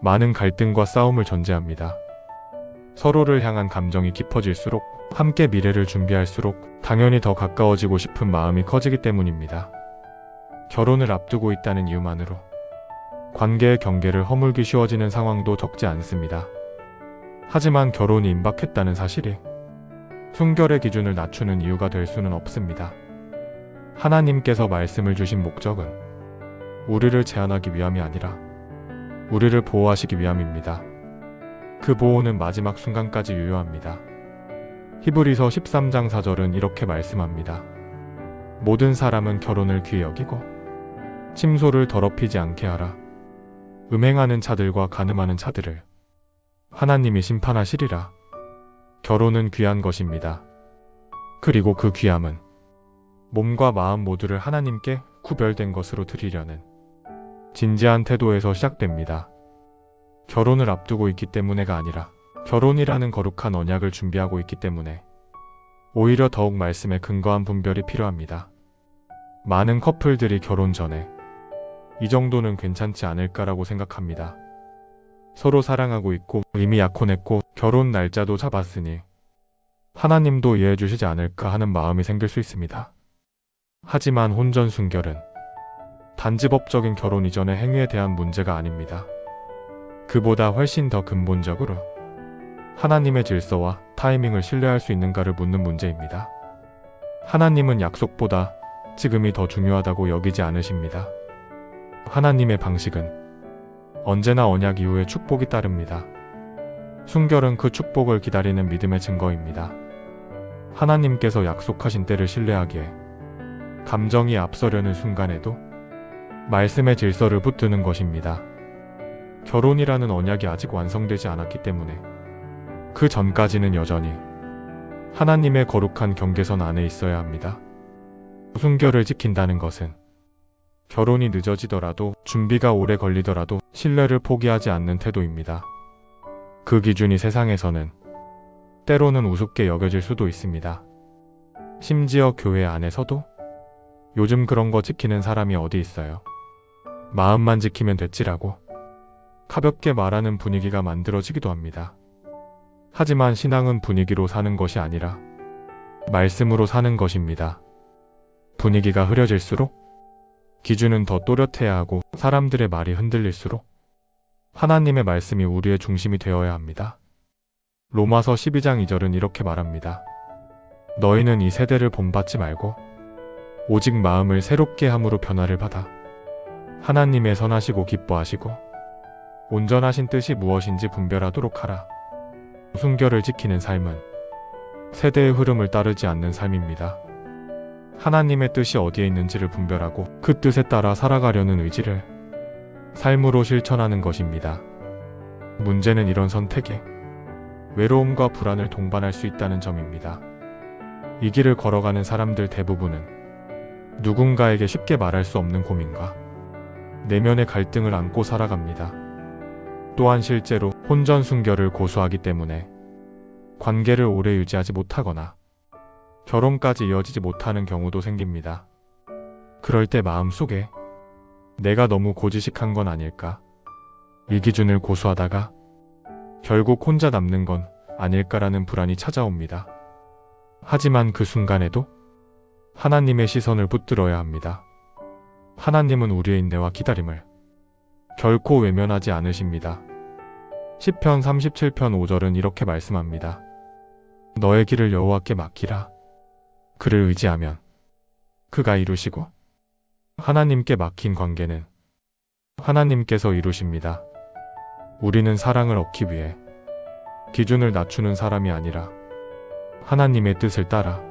많은 갈등과 싸움을 전제합니다. 서로를 향한 감정이 깊어질수록 함께 미래를 준비할수록 당연히 더 가까워지고 싶은 마음이 커지기 때문입니다. 결혼을 앞두고 있다는 이유만으로 관계의 경계를 허물기 쉬워지는 상황도 적지 않습니다. 하지만 결혼이 임박했다는 사실이 순결의 기준을 낮추는 이유가 될 수는 없습니다. 하나님께서 말씀을 주신 목적은 우리를 제한하기 위함이 아니라 우리를 보호하시기 위함입니다. 그 보호는 마지막 순간까지 유효합니다. 히브리서 13장 4절은 이렇게 말씀합니다. 모든 사람은 결혼을 귀히 여기고 침소를 더럽히지 않게 하라. 음행하는 자들과 간음하는 자들을 하나님이 심판하시리라. 결혼은 귀한 것입니다. 그리고 그 귀함은 몸과 마음 모두를 하나님께 구별된 것으로 드리려는 진지한 태도에서 시작됩니다. 결혼을 앞두고 있기 때문에가 아니라 결혼이라는 거룩한 언약을 준비하고 있기 때문에 오히려 더욱 말씀에 근거한 분별이 필요합니다. 많은 커플들이 결혼 전에 이 정도는 괜찮지 않을까라고 생각합니다. 서로 사랑하고 있고 이미 약혼했고 결혼 날짜도 잡았으니 하나님도 이해해 주시지 않을까 하는 마음이 생길 수 있습니다. 하지만 혼전 순결은 단지 법적인 결혼 이전의 행위에 대한 문제가 아닙니다. 그보다 훨씬 더 근본적으로 하나님의 질서와 타이밍을 신뢰할 수 있는가를 묻는 문제입니다. 하나님은 약속보다 지금이 더 중요하다고 여기지 않으십니다. 하나님의 방식은 언제나 언약 이후에 축복이 따릅니다. 순결은 그 축복을 기다리는 믿음의 증거입니다. 하나님께서 약속하신 때를 신뢰하기에 감정이 앞서려는 순간에도 말씀의 질서를 붙드는 것입니다. 결혼이라는 언약이 아직 완성되지 않았기 때문에 그 전까지는 여전히 하나님의 거룩한 경계선 안에 있어야 합니다. 순결을 지킨다는 것은 결혼이 늦어지더라도 준비가 오래 걸리더라도 신뢰를 포기하지 않는 태도입니다. 그 기준이 세상에서는 때로는 우습게 여겨질 수도 있습니다. 심지어 교회 안에서도 요즘 그런 거 지키는 사람이 어디 있어요. 마음만 지키면 됐지라고 가볍게 말하는 분위기가 만들어지기도 합니다. 하지만 신앙은 분위기로 사는 것이 아니라 말씀으로 사는 것입니다. 분위기가 흐려질수록 기준은 더 또렷해야 하고 사람들의 말이 흔들릴수록 하나님의 말씀이 우리의 중심이 되어야 합니다. 로마서 12장 2절은 이렇게 말합니다. 너희는 이 세대를 본받지 말고 오직 마음을 새롭게 함으로 변화를 받아 하나님의 선하시고 기뻐하시고 온전하신 뜻이 무엇인지 분별하도록 하라. 순결을 지키는 삶은 세대의 흐름을 따르지 않는 삶입니다. 하나님의 뜻이 어디에 있는지를 분별하고 그 뜻에 따라 살아가려는 의지를 삶으로 실천하는 것입니다. 문제는 이런 선택이 외로움과 불안을 동반할 수 있다는 점입니다. 이 길을 걸어가는 사람들 대부분은 누군가에게 쉽게 말할 수 없는 고민과 내면의 갈등을 안고 살아갑니다. 또한 실제로 혼전순결을 고수하기 때문에 관계를 오래 유지하지 못하거나 결혼까지 이어지지 못하는 경우도 생깁니다. 그럴 때 마음속에 내가 너무 고지식한 건 아닐까? 이 기준을 고수하다가 결국 혼자 남는 건 아닐까라는 불안이 찾아옵니다. 하지만 그 순간에도 하나님의 시선을 붙들어야 합니다. 하나님은 우리의 인내와 기다림을 결코 외면하지 않으십니다. 시편 37편 5절은 이렇게 말씀합니다. 너의 길을 여호와께 맡기라. 그를 의지하면 그가 이루시고 하나님께 맡긴 관계는 하나님께서 이루십니다. 우리는 사랑을 얻기 위해 기준을 낮추는 사람이 아니라 하나님의 뜻을 따라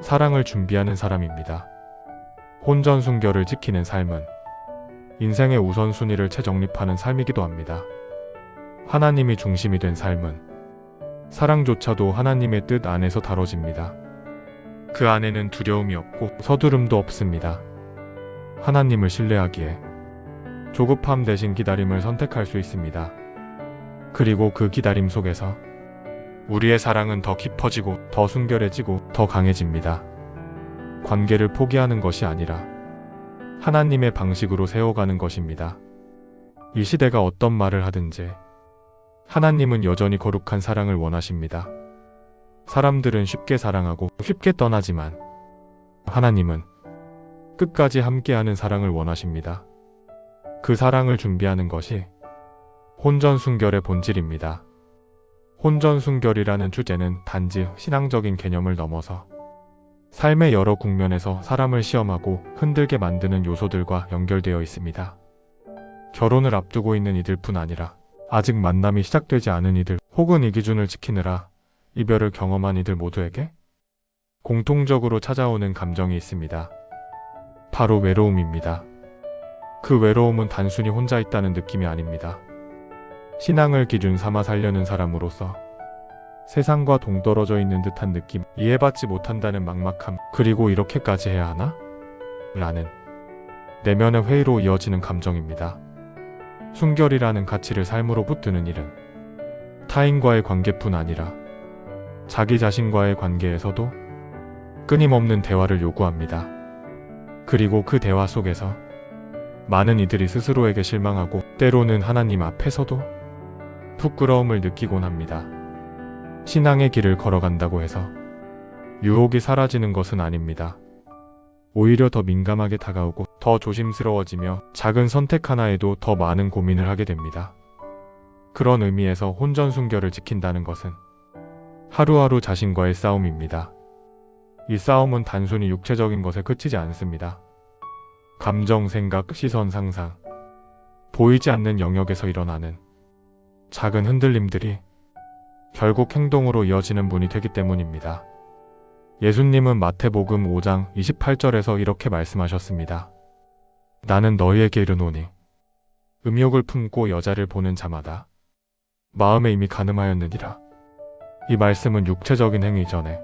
사랑을 준비하는 사람입니다. 혼전순결을 지키는 삶은 인생의 우선순위를 재정립하는 삶이기도 합니다. 하나님이 중심이 된 삶은 사랑조차도 하나님의 뜻 안에서 다뤄집니다. 그 안에는 두려움이 없고 서두름도 없습니다. 하나님을 신뢰하기에 조급함 대신 기다림을 선택할 수 있습니다. 그리고 그 기다림 속에서 우리의 사랑은 더 깊어지고 더 순결해지고 더 강해집니다. 관계를 포기하는 것이 아니라 하나님의 방식으로 세워가는 것입니다. 이 시대가 어떤 말을 하든지 하나님은 여전히 거룩한 사랑을 원하십니다. 사람들은 쉽게 사랑하고 쉽게 떠나지만 하나님은 끝까지 함께하는 사랑을 원하십니다. 그 사랑을 준비하는 것이 혼전순결의 본질입니다. 혼전순결이라는 주제는 단지 신앙적인 개념을 넘어서 삶의 여러 국면에서 사람을 시험하고 흔들게 만드는 요소들과 연결되어 있습니다. 결혼을 앞두고 있는 이들뿐 아니라 아직 만남이 시작되지 않은 이들 혹은 이 기준을 지키느라 이별을 경험한 이들 모두에게 공통적으로 찾아오는 감정이 있습니다. 바로 외로움입니다. 그 외로움은 단순히 혼자 있다는 느낌이 아닙니다. 신앙을 기준 삼아 살려는 사람으로서 세상과 동떨어져 있는 듯한 느낌, 이해받지 못한다는 막막함, 그리고 이렇게까지 해야 하나? 라는 내면의 회의로 이어지는 감정입니다. 순결이라는 가치를 삶으로 붙드는 일은 타인과의 관계뿐 아니라 자기 자신과의 관계에서도 끊임없는 대화를 요구합니다. 그리고 그 대화 속에서 많은 이들이 스스로에게 실망하고 때로는 하나님 앞에서도 부끄러움을 느끼곤 합니다. 신앙의 길을 걸어간다고 해서 유혹이 사라지는 것은 아닙니다. 오히려 더 민감하게 다가오고 더 조심스러워지며 작은 선택 하나에도 더 많은 고민을 하게 됩니다. 그런 의미에서 혼전순결을 지킨다는 것은 하루하루 자신과의 싸움입니다. 이 싸움은 단순히 육체적인 것에 그치지 않습니다. 감정, 생각, 시선, 상상, 보이지 않는 영역에서 일어나는 작은 흔들림들이 결국 행동으로 이어지는 분이 되기 때문입니다. 예수님은 마태복음 5장 28절에서 이렇게 말씀하셨습니다. 나는 너희에게 이르노니 음욕을 품고 여자를 보는 자마다 마음에 이미 간음하였느니라. 이 말씀은 육체적인 행위 전에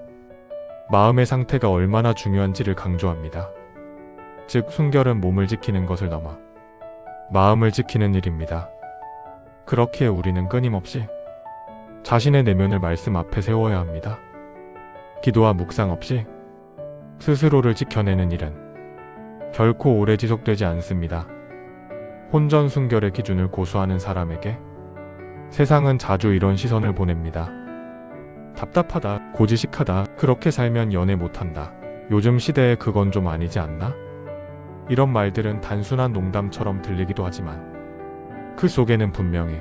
마음의 상태가 얼마나 중요한지를 강조합니다. 즉 순결은 몸을 지키는 것을 넘어 마음을 지키는 일입니다. 그렇기에 우리는 끊임없이 자신의 내면을 말씀 앞에 세워야 합니다. 기도와 묵상 없이 스스로를 지켜내는 일은 결코 오래 지속되지 않습니다. 혼전순결의 기준을 고수하는 사람에게 세상은 자주 이런 시선을 보냅니다. 답답하다, 고지식하다, 그렇게 살면 연애 못한다. 요즘 시대에 그건 좀 아니지 않나? 이런 말들은 단순한 농담처럼 들리기도 하지만 그 속에는 분명히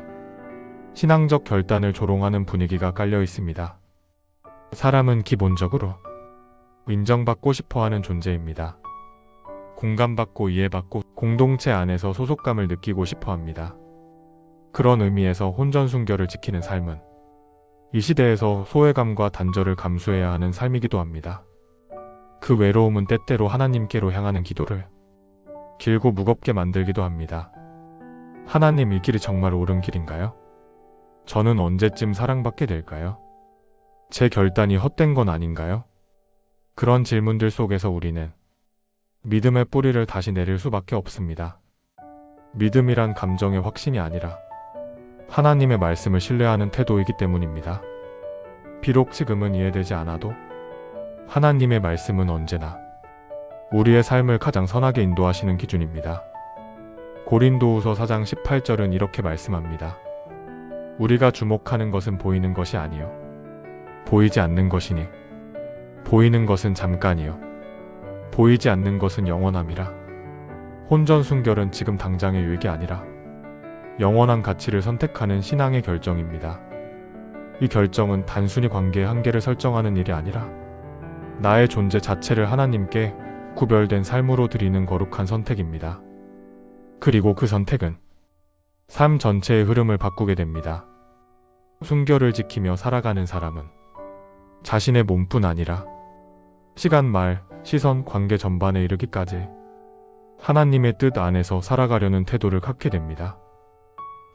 신앙적 결단을 조롱하는 분위기가 깔려 있습니다. 사람은 기본적으로 인정받고 싶어하는 존재입니다. 공감받고 이해받고 공동체 안에서 소속감을 느끼고 싶어합니다. 그런 의미에서 혼전순결을 지키는 삶은 이 시대에서 소외감과 단절을 감수해야 하는 삶이기도 합니다. 그 외로움은 때때로 하나님께로 향하는 기도를 길고 무겁게 만들기도 합니다. 하나님, 이 길이 정말 옳은 길인가요? 저는 언제쯤 사랑받게 될까요? 제 결단이 헛된 건 아닌가요? 그런 질문들 속에서 우리는 믿음의 뿌리를 다시 내릴 수밖에 없습니다. 믿음이란 감정의 확신이 아니라 하나님의 말씀을 신뢰하는 태도이기 때문입니다. 비록 지금은 이해되지 않아도 하나님의 말씀은 언제나 우리의 삶을 가장 선하게 인도하시는 기준입니다. 고린도후서 4장 18절은 이렇게 말씀합니다. 우리가 주목하는 것은 보이는 것이 아니요 보이지 않는 것이니 보이는 것은 잠깐이요 보이지 않는 것은 영원함이라. 혼전순결은 지금 당장의 유익이 아니라 영원한 가치를 선택하는 신앙의 결정입니다. 이 결정은 단순히 관계의 한계를 설정하는 일이 아니라 나의 존재 자체를 하나님께 구별된 삶으로 드리는 거룩한 선택입니다. 그리고 그 선택은 삶 전체의 흐름을 바꾸게 됩니다. 순결을 지키며 살아가는 사람은 자신의 몸뿐 아니라 시간, 말, 시선, 관계 전반에 이르기까지 하나님의 뜻 안에서 살아가려는 태도를 갖게 됩니다.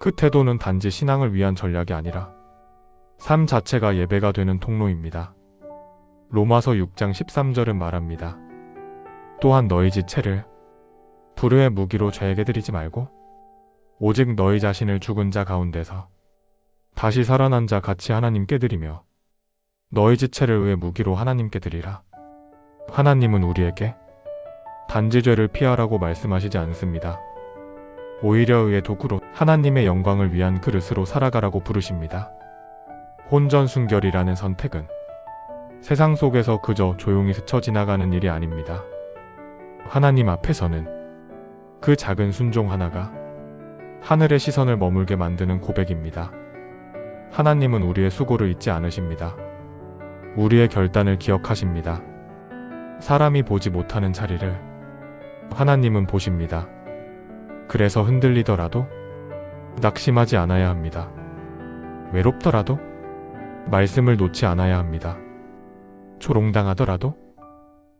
그 태도는 단지 신앙을 위한 전략이 아니라 삶 자체가 예배가 되는 통로입니다. 로마서 6장 13절은 말합니다. 또한 너희 지체를 불의의 무기로 죄에게 드리지 말고 오직 너희 자신을 죽은 자 가운데서 다시 살아난 자 같이 하나님께 드리며 너희 지체를 의의 무기로 하나님께 드리라. 하나님은 우리에게 단지 죄를 피하라고 말씀하시지 않습니다. 오히려 의의 도구로 하나님의 영광을 위한 그릇으로 살아가라고 부르십니다. 혼전순결이라는 선택은 세상 속에서 그저 조용히 스쳐 지나가는 일이 아닙니다. 하나님 앞에서는 그 작은 순종 하나가 하늘의 시선을 머물게 만드는 고백입니다. 하나님은 우리의 수고를 잊지 않으십니다. 우리의 결단을 기억하십니다. 사람이 보지 못하는 자리를 하나님은 보십니다. 그래서 흔들리더라도 낙심하지 않아야 합니다. 외롭더라도 말씀을 놓지 않아야 합니다. 초롱당하더라도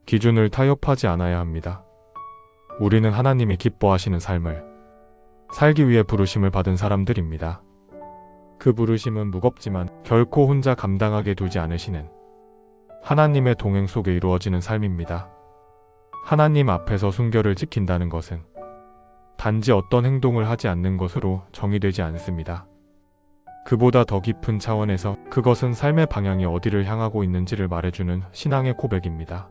기준을 타협하지 않아야 합니다. 우리는 하나님이 기뻐하시는 삶을 살기 위해 부르심을 받은 사람들입니다. 그 부르심은 무겁지만 결코 혼자 감당하게 두지 않으시는 하나님의 동행 속에 이루어지는 삶입니다. 하나님 앞에서 순결을 지킨다는 것은 단지 어떤 행동을 하지 않는 것으로 정의되지 않습니다. 그보다 더 깊은 차원에서 그것은 삶의 방향이 어디를 향하고 있는지를 말해주는 신앙의 고백입니다.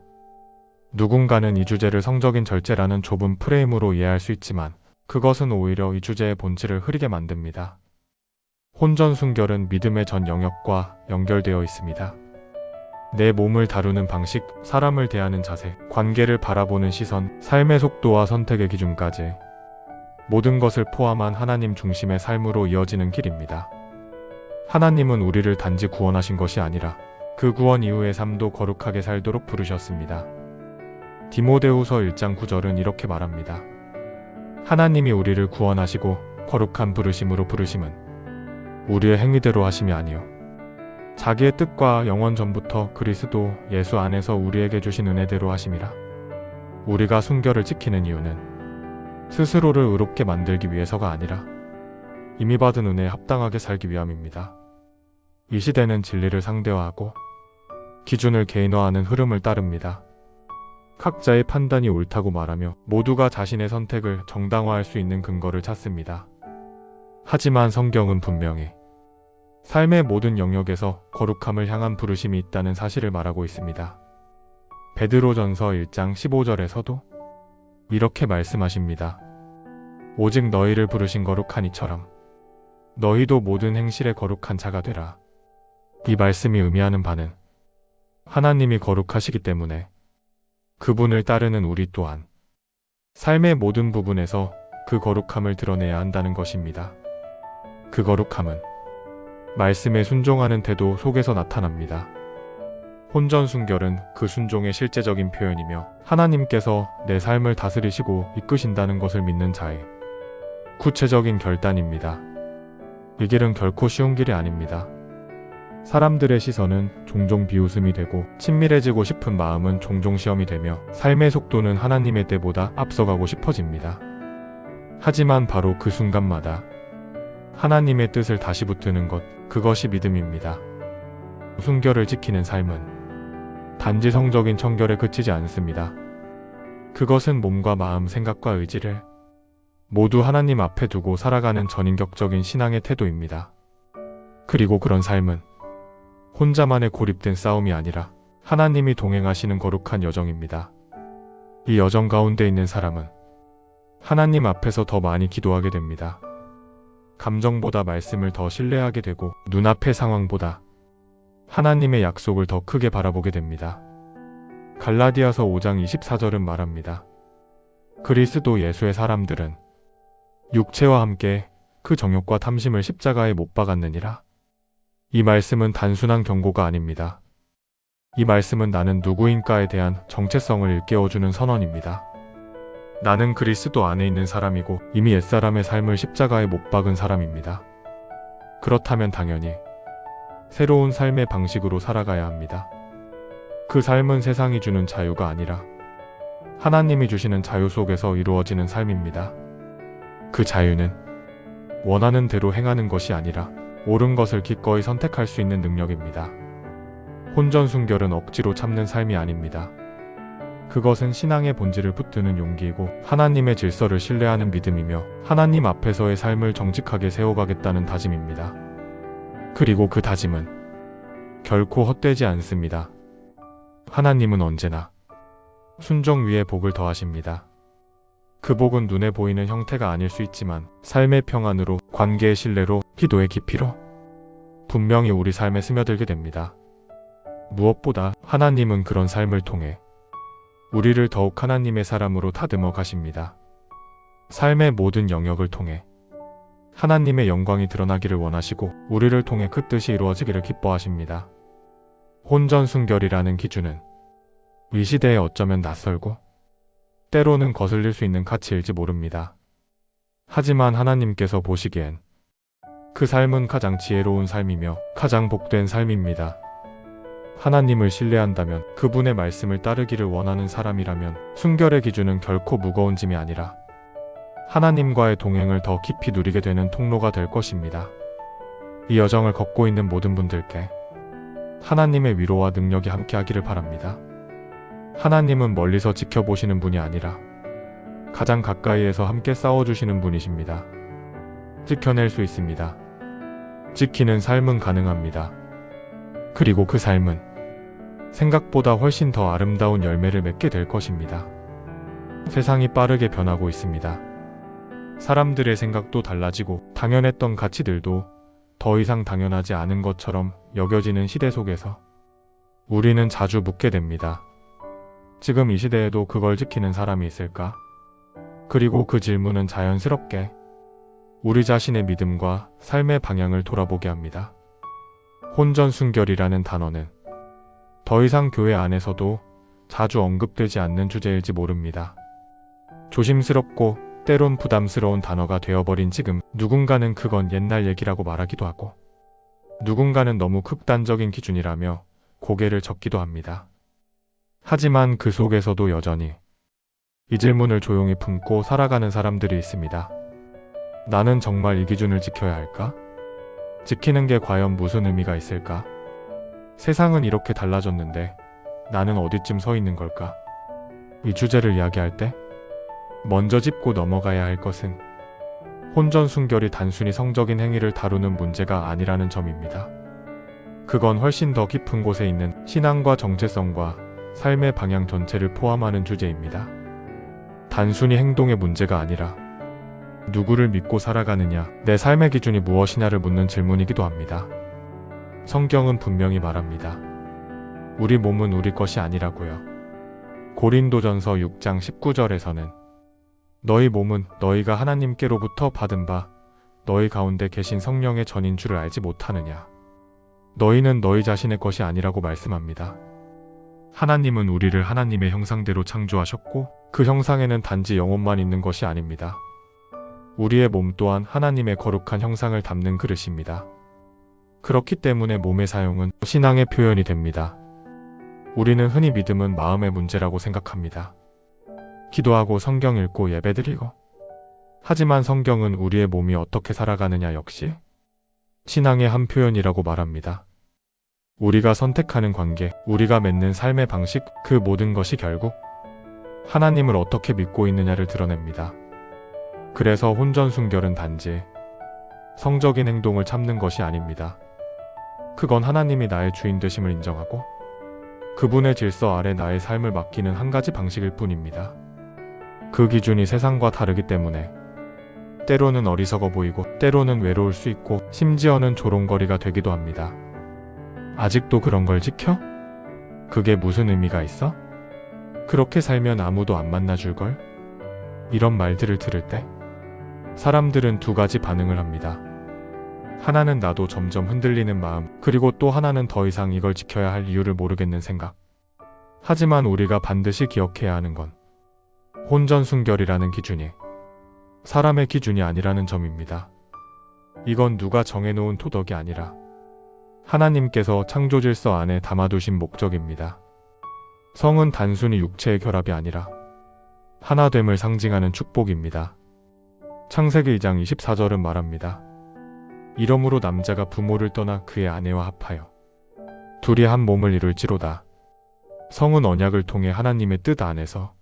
누군가는 이 주제를 성적인 절제라는 좁은 프레임으로 이해할 수 있지만 그것은 오히려 이 주제의 본질을 흐리게 만듭니다. 혼전순결은 믿음의 전 영역과 연결되어 있습니다. 내 몸을 다루는 방식, 사람을 대하는 자세, 관계를 바라보는 시선, 삶의 속도와 선택의 기준까지 모든 것을 포함한 하나님 중심의 삶으로 이어지는 길입니다. 하나님은 우리를 단지 구원하신 것이 아니라 그 구원 이후의 삶도 거룩하게 살도록 부르셨습니다. 디모데후서 1장 9절은 이렇게 말합니다. 하나님이 우리를 구원하시고 거룩한 부르심으로 부르심은 우리의 행위대로 하심이 아니요 자기의 뜻과 영원 전부터 그리스도 예수 안에서 우리에게 주신 은혜대로 하심이라. 우리가 순결을 지키는 이유는 스스로를 의롭게 만들기 위해서가 아니라 이미 받은 은혜에 합당하게 살기 위함입니다. 이 시대는 진리를 상대화하고 기준을 개인화하는 흐름을 따릅니다. 각자의 판단이 옳다고 말하며 모두가 자신의 선택을 정당화할 수 있는 근거를 찾습니다. 하지만 성경은 분명히 삶의 모든 영역에서 거룩함을 향한 부르심이 있다는 사실을 말하고 있습니다. 베드로전서 1장 15절에서도 이렇게 말씀하십니다. 오직 너희를 부르신 거룩한 이처럼 너희도 모든 행실에 거룩한 자가 되라. 이 말씀이 의미하는 바는 하나님이 거룩하시기 때문에 그분을 따르는 우리 또한 삶의 모든 부분에서 그 거룩함을 드러내야 한다는 것입니다. 그 거룩함은 말씀에 순종하는 태도 속에서 나타납니다. 혼전순결은 그 순종의 실제적인 표현이며 하나님께서 내 삶을 다스리시고 이끄신다는 것을 믿는 자의 구체적인 결단입니다. 이 길은 결코 쉬운 길이 아닙니다. 사람들의 시선은 종종 비웃음이 되고 친밀해지고 싶은 마음은 종종 시험이 되며 삶의 속도는 하나님의 때보다 앞서가고 싶어집니다. 하지만 바로 그 순간마다 하나님의 뜻을 다시 붙드는 것, 그것이 믿음입니다. 순결을 지키는 삶은 단지 성적인 청결에 그치지 않습니다. 그것은 몸과 마음, 생각과 의지를 모두 하나님 앞에 두고 살아가는 전인격적인 신앙의 태도입니다. 그리고 그런 삶은 혼자만의 고립된 싸움이 아니라 하나님이 동행하시는 거룩한 여정입니다. 이 여정 가운데 있는 사람은 하나님 앞에서 더 많이 기도하게 됩니다. 감정보다 말씀을 더 신뢰하게 되고 눈앞의 상황보다 하나님의 약속을 더 크게 바라보게 됩니다. 갈라디아서 5장 24절은 말합니다. 그리스도 예수의 사람들은 육체와 함께 그 정욕과 탐심을 십자가에 못 박았느니라. 이 말씀은 단순한 경고가 아닙니다. 이 말씀은 나는 누구인가에 대한 정체성을 일깨워주는 선언입니다. 나는 그리스도 안에 있는 사람이고 이미 옛사람의 삶을 십자가에 못 박은 사람입니다. 그렇다면 당연히 새로운 삶의 방식으로 살아가야 합니다. 그 삶은 세상이 주는 자유가 아니라 하나님이 주시는 자유 속에서 이루어지는 삶입니다. 그 자유는 원하는 대로 행하는 것이 아니라 옳은 것을 기꺼이 선택할 수 있는 능력입니다. 혼전순결은 억지로 참는 삶이 아닙니다. 그것은 신앙의 본질을 붙드는 용기이고 하나님의 질서를 신뢰하는 믿음이며 하나님 앞에서의 삶을 정직하게 세워가겠다는 다짐입니다. 그리고 그 다짐은 결코 헛되지 않습니다. 하나님은 언제나 순종 위에 복을 더하십니다. 그 복은 눈에 보이는 형태가 아닐 수 있지만 삶의 평안으로, 관계의 신뢰로, 기도의 깊이로 분명히 우리 삶에 스며들게 됩니다. 무엇보다 하나님은 그런 삶을 통해 우리를 더욱 하나님의 사람으로 다듬어 가십니다. 삶의 모든 영역을 통해 하나님의 영광이 드러나기를 원하시고 우리를 통해 그 뜻이 이루어지기를 기뻐하십니다. 혼전순결이라는 기준은 이 시대에 어쩌면 낯설고 때로는 거슬릴 수 있는 가치일지 모릅니다. 하지만 하나님께서 보시기엔 그 삶은 가장 지혜로운 삶이며 가장 복된 삶입니다. 하나님을 신뢰한다면, 그분의 말씀을 따르기를 원하는 사람이라면 순결의 기준은 결코 무거운 짐이 아니라 하나님과의 동행을 더 깊이 누리게 되는 통로가 될 것입니다. 이 여정을 걷고 있는 모든 분들께 하나님의 위로와 능력이 함께하기를 바랍니다. 하나님은 멀리서 지켜보시는 분이 아니라 가장 가까이에서 함께 싸워주시는 분이십니다. 지켜낼 수 있습니다. 지키는 삶은 가능합니다. 그리고 그 삶은 생각보다 훨씬 더 아름다운 열매를 맺게 될 것입니다. 세상이 빠르게 변하고 있습니다. 사람들의 생각도 달라지고 당연했던 가치들도 더 이상 당연하지 않은 것처럼 여겨지는 시대 속에서 우리는 자주 묻게 됩니다. 지금 이 시대에도 그걸 지키는 사람이 있을까? 그리고 그 질문은 자연스럽게 우리 자신의 믿음과 삶의 방향을 돌아보게 합니다. 혼전순결이라는 단어는 더 이상 교회 안에서도 자주 언급되지 않는 주제일지 모릅니다. 조심스럽고 때론 부담스러운 단어가 되어버린 지금 누군가는 그건 옛날 얘기라고 말하기도 하고 누군가는 너무 극단적인 기준이라며 고개를 젓기도 합니다. 하지만 그 속에서도 여전히 이 질문을 조용히 품고 살아가는 사람들이 있습니다. 나는 정말 이 기준을 지켜야 할까? 지키는 게 과연 무슨 의미가 있을까? 세상은 이렇게 달라졌는데 나는 어디쯤 서 있는 걸까? 이 주제를 이야기할 때 먼저 짚고 넘어가야 할 것은 혼전순결이 단순히 성적인 행위를 다루는 문제가 아니라는 점입니다. 그건 훨씬 더 깊은 곳에 있는 신앙과 정체성과 삶의 방향 전체를 포함하는 주제입니다. 단순히 행동의 문제가 아니라 누구를 믿고 살아가느냐, 내 삶의 기준이 무엇이냐를 묻는 질문이기도 합니다. 성경은 분명히 말합니다. 우리 몸은 우리 것이 아니라고요. 고린도전서 6장 19절에서는 너희 몸은 너희가 하나님께로부터 받은 바 너희 가운데 계신 성령의 전인 줄을 알지 못하느냐. 너희는 너희 자신의 것이 아니라고 말씀합니다. 하나님은 우리를 하나님의 형상대로 창조하셨고 그 형상에는 단지 영혼만 있는 것이 아닙니다. 우리의 몸 또한 하나님의 거룩한 형상을 담는 그릇입니다. 그렇기 때문에 몸의 사용은 신앙의 표현이 됩니다. 우리는 흔히 믿음은 마음의 문제라고 생각합니다. 기도하고 성경 읽고 예배드리고. 하지만 성경은 우리의 몸이 어떻게 살아가느냐 역시 신앙의 한 표현이라고 말합니다. 우리가 선택하는 관계, 우리가 맺는 삶의 방식, 그 모든 것이 결국 하나님을 어떻게 믿고 있느냐를 드러냅니다. 그래서 혼전순결은 단지 성적인 행동을 참는 것이 아닙니다. 그건 하나님이 나의 주인 되심을 인정하고 그분의 질서 아래 나의 삶을 맡기는 한 가지 방식일 뿐입니다. 그 기준이 세상과 다르기 때문에 때로는 어리석어 보이고 때로는 외로울 수 있고 심지어는 조롱거리가 되기도 합니다. 아직도 그런 걸 지켜? 그게 무슨 의미가 있어? 그렇게 살면 아무도 안 만나줄걸? 이런 말들을 들을 때 사람들은 두 가지 반응을 합니다. 하나는 나도 점점 흔들리는 마음, 그리고 또 하나는 더 이상 이걸 지켜야 할 이유를 모르겠는 생각. 하지만 우리가 반드시 기억해야 하는 건 혼전순결이라는 기준이 사람의 기준이 아니라는 점입니다. 이건 누가 정해놓은 도덕이 아니라 하나님께서 창조 질서 안에 담아두신 목적입니다. 성은 단순히 육체의 결합이 아니라 하나됨을 상징하는 축복입니다. 창세기 2장 24절은 말합니다. 이러므로 남자가 부모를 떠나 그의 아내와 합하여 둘이 한 몸을 이룰지로다. 성은 언약을 통해 하나님의 뜻 안에서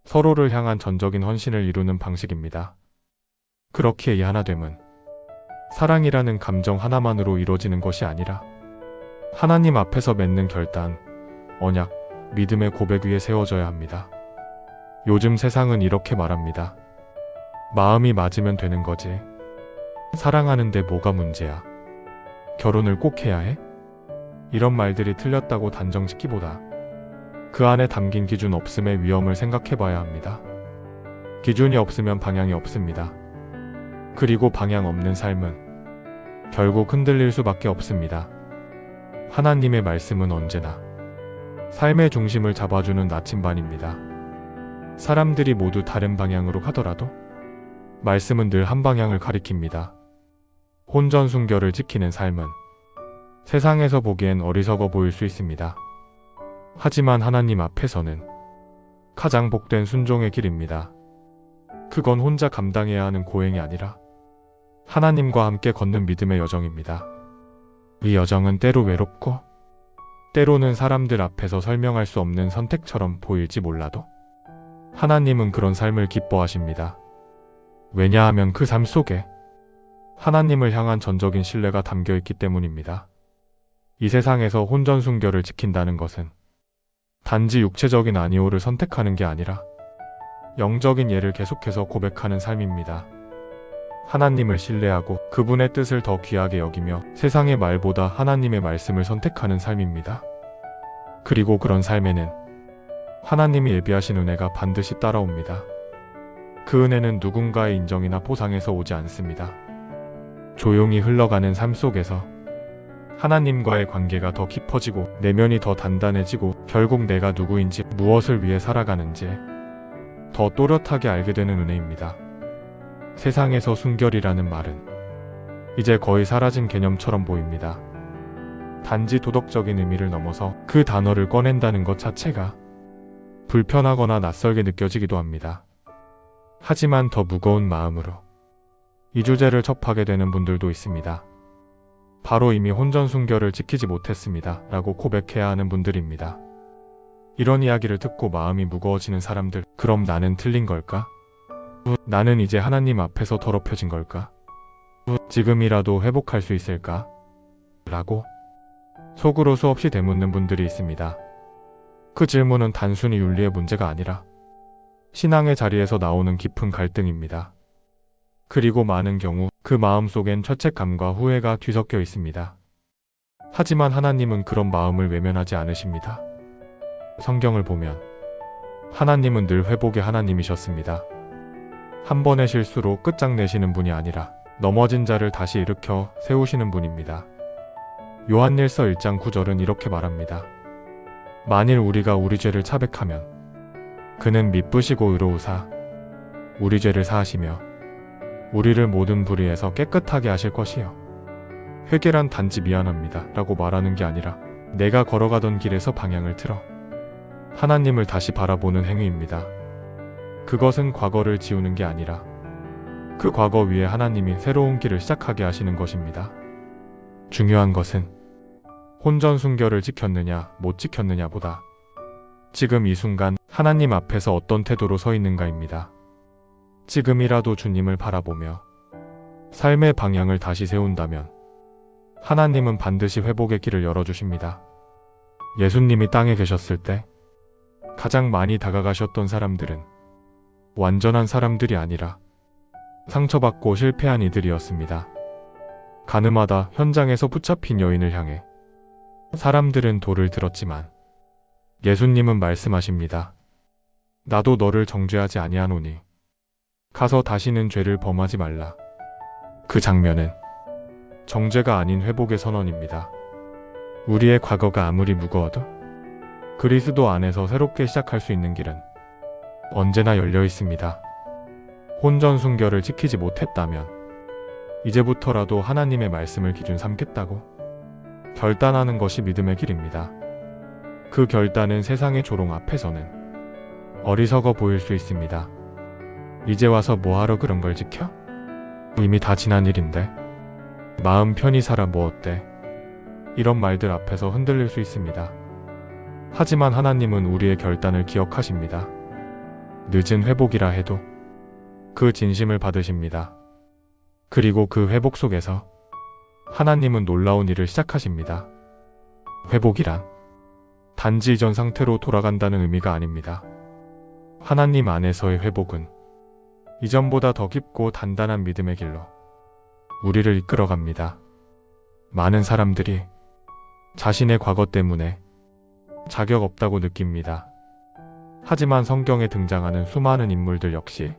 서로를 향한 전적인 헌신을 이루는 방식입니다. 그렇기에 이 하나됨은 사랑이라는 감정 하나만으로 이루어지는 것이 아니라 하나님 앞에서 맺는 결단, 언약, 믿음의 고백 위에 세워져야 합니다. 요즘 세상은 이렇게 말합니다. 마음이 맞으면 되는 거지. 사랑하는데 뭐가 문제야? 결혼을 꼭 해야 해? 이런 말들이 틀렸다고 단정짓기보다 그 안에 담긴 기준 없음의 위험을 생각해봐야 합니다. 기준이 없으면 방향이 없습니다. 그리고 방향 없는 삶은 결국 흔들릴 수밖에 없습니다. 하나님의 말씀은 언제나 삶의 중심을 잡아주는 나침반입니다. 사람들이 모두 다른 방향으로 가더라도 말씀은 늘 한 방향을 가리킵니다. 혼전순결을 지키는 삶은 세상에서 보기엔 어리석어 보일 수 있습니다. 하지만 하나님 앞에서는 가장 복된 순종의 길입니다. 그건 혼자 감당해야 하는 고행이 아니라 하나님과 함께 걷는 믿음의 여정입니다. 이 여정은 때로 외롭고 때로는 사람들 앞에서 설명할 수 없는 선택처럼 보일지 몰라도 하나님은 그런 삶을 기뻐하십니다. 왜냐하면 그 삶 속에 하나님을 향한 전적인 신뢰가 담겨 있기 때문입니다. 이 세상에서 혼전순결을 지킨다는 것은 단지 육체적인 아니오를 선택하는 게 아니라 영적인 예를 계속해서 고백하는 삶입니다. 하나님을 신뢰하고 그분의 뜻을 더 귀하게 여기며 세상의 말보다 하나님의 말씀을 선택하는 삶입니다. 그리고 그런 삶에는 하나님이 예비하신 은혜가 반드시 따라옵니다. 그 은혜는 누군가의 인정이나 보상에서 오지 않습니다. 조용히 흘러가는 삶 속에서 하나님과의 관계가 더 깊어지고 내면이 더 단단해지고 결국 내가 누구인지 무엇을 위해 살아가는지 더 또렷하게 알게 되는 은혜입니다. 세상에서 순결이라는 말은 이제 거의 사라진 개념처럼 보입니다. 단지 도덕적인 의미를 넘어서 그 단어를 꺼낸다는 것 자체가 불편하거나 낯설게 느껴지기도 합니다. 하지만 더 무거운 마음으로 이 주제를 접하게 되는 분들도 있습니다. 바로 이미 혼전순결을 지키지 못했습니다 라고 고백해야 하는 분들입니다. 이런 이야기를 듣고 마음이 무거워지는 사람들, 그럼 나는 틀린 걸까? 나는 이제 하나님 앞에서 더럽혀진 걸까? 지금이라도 회복할 수 있을까? 라고 속으로 수없이 되묻는 분들이 있습니다. 그 질문은 단순히 윤리의 문제가 아니라 신앙의 자리에서 나오는 깊은 갈등입니다. 그리고 많은 경우 그 마음 속엔 죄책감과 후회가 뒤섞여 있습니다. 하지만 하나님은 그런 마음을 외면하지 않으십니다. 성경을 보면 하나님은 늘 회복의 하나님이셨습니다. 한 번의 실수로 끝장내시는 분이 아니라 넘어진 자를 다시 일으켜 세우시는 분입니다. 요한일서 1장 9절은 이렇게 말합니다. 만일 우리가 우리 죄를 자백하면 그는 미쁘시고 의로우사 우리 죄를 사하시며 우리를 모든 불의에서 깨끗하게 하실 것이요 회개란 단지 미안합니다 라고 말하는 게 아니라 내가 걸어가던 길에서 방향을 틀어 하나님을 다시 바라보는 행위입니다. 그것은 과거를 지우는 게 아니라 그 과거 위에 하나님이 새로운 길을 시작하게 하시는 것입니다. 중요한 것은 혼전순결을 지켰느냐 못 지켰느냐보다 지금 이 순간 하나님 앞에서 어떤 태도로 서 있는가입니다. 지금이라도 주님을 바라보며 삶의 방향을 다시 세운다면 하나님은 반드시 회복의 길을 열어주십니다. 예수님이 땅에 계셨을 때 가장 많이 다가가셨던 사람들은 완전한 사람들이 아니라 상처받고 실패한 이들이었습니다. 가늠하다 현장에서 붙잡힌 여인을 향해 사람들은 돌을 들었지만 예수님은 말씀하십니다. 나도 너를 정죄하지 아니하노니 가서 다시는 죄를 범하지 말라. 그 장면은 정죄가 아닌 회복의 선언입니다. 우리의 과거가 아무리 무거워도 그리스도 안에서 새롭게 시작할 수 있는 길은 언제나 열려 있습니다. 혼전순결을 지키지 못했다면 이제부터라도 하나님의 말씀을 기준 삼겠다고 결단하는 것이 믿음의 길입니다. 그 결단은 세상의 조롱 앞에서는 어리석어 보일 수 있습니다. 이제 와서 뭐하러 그런 걸 지켜? 이미 다 지난 일인데 마음 편히 살아 뭐 어때? 이런 말들 앞에서 흔들릴 수 있습니다. 하지만 하나님은 우리의 결단을 기억하십니다. 늦은 회복이라 해도 그 진심을 받으십니다. 그리고 그 회복 속에서 하나님은 놀라운 일을 시작하십니다. 회복이란 단지 이전 상태로 돌아간다는 의미가 아닙니다. 하나님 안에서의 회복은 이전보다 더 깊고 단단한 믿음의 길로 우리를 이끌어갑니다. 많은 사람들이 자신의 과거 때문에 자격 없다고 느낍니다. 하지만 성경에 등장하는 수많은 인물들 역시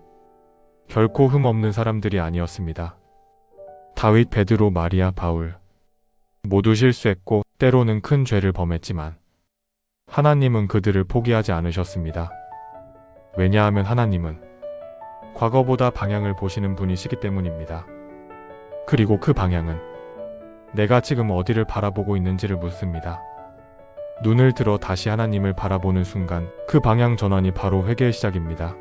결코 흠없는 사람들이 아니었습니다. 다윗, 베드로, 마리아, 바울 모두 실수했고 때로는 큰 죄를 범했지만 하나님은 그들을 포기하지 않으셨습니다. 왜냐하면 하나님은 과거보다 방향을 보시는 분이시기 때문입니다. 그리고 그 방향은 내가 지금 어디를 바라보고 있는지를 묻습니다. 눈을 들어 다시 하나님을 바라보는 순간 그 방향 전환이 바로 회개의 시작입니다.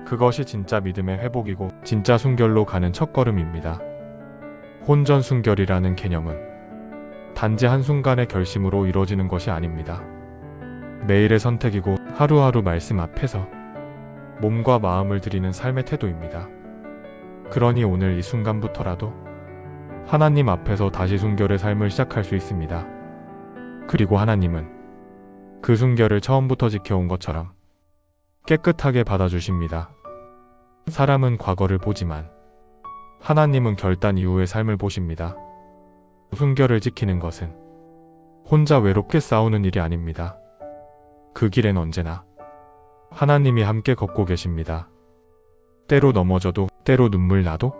그것이 진짜 믿음의 회복이고 진짜 순결로 가는 첫걸음입니다. 혼전순결이라는 개념은 단지 한순간의 결심으로 이루어지는 것이 아닙니다. 매일의 선택이고 하루하루 말씀 앞에서 몸과 마음을 드리는 삶의 태도입니다. 그러니 오늘 이 순간부터라도 하나님 앞에서 다시 순결의 삶을 시작할 수 있습니다. 그리고 하나님은 그 순결을 처음부터 지켜온 것처럼 깨끗하게 받아주십니다. 사람은 과거를 보지만 하나님은 결단 이후의 삶을 보십니다. 순결을 지키는 것은 혼자 외롭게 싸우는 일이 아닙니다. 그 길엔 언제나 하나님이 함께 걷고 계십니다. 때로 넘어져도 때로 눈물 나도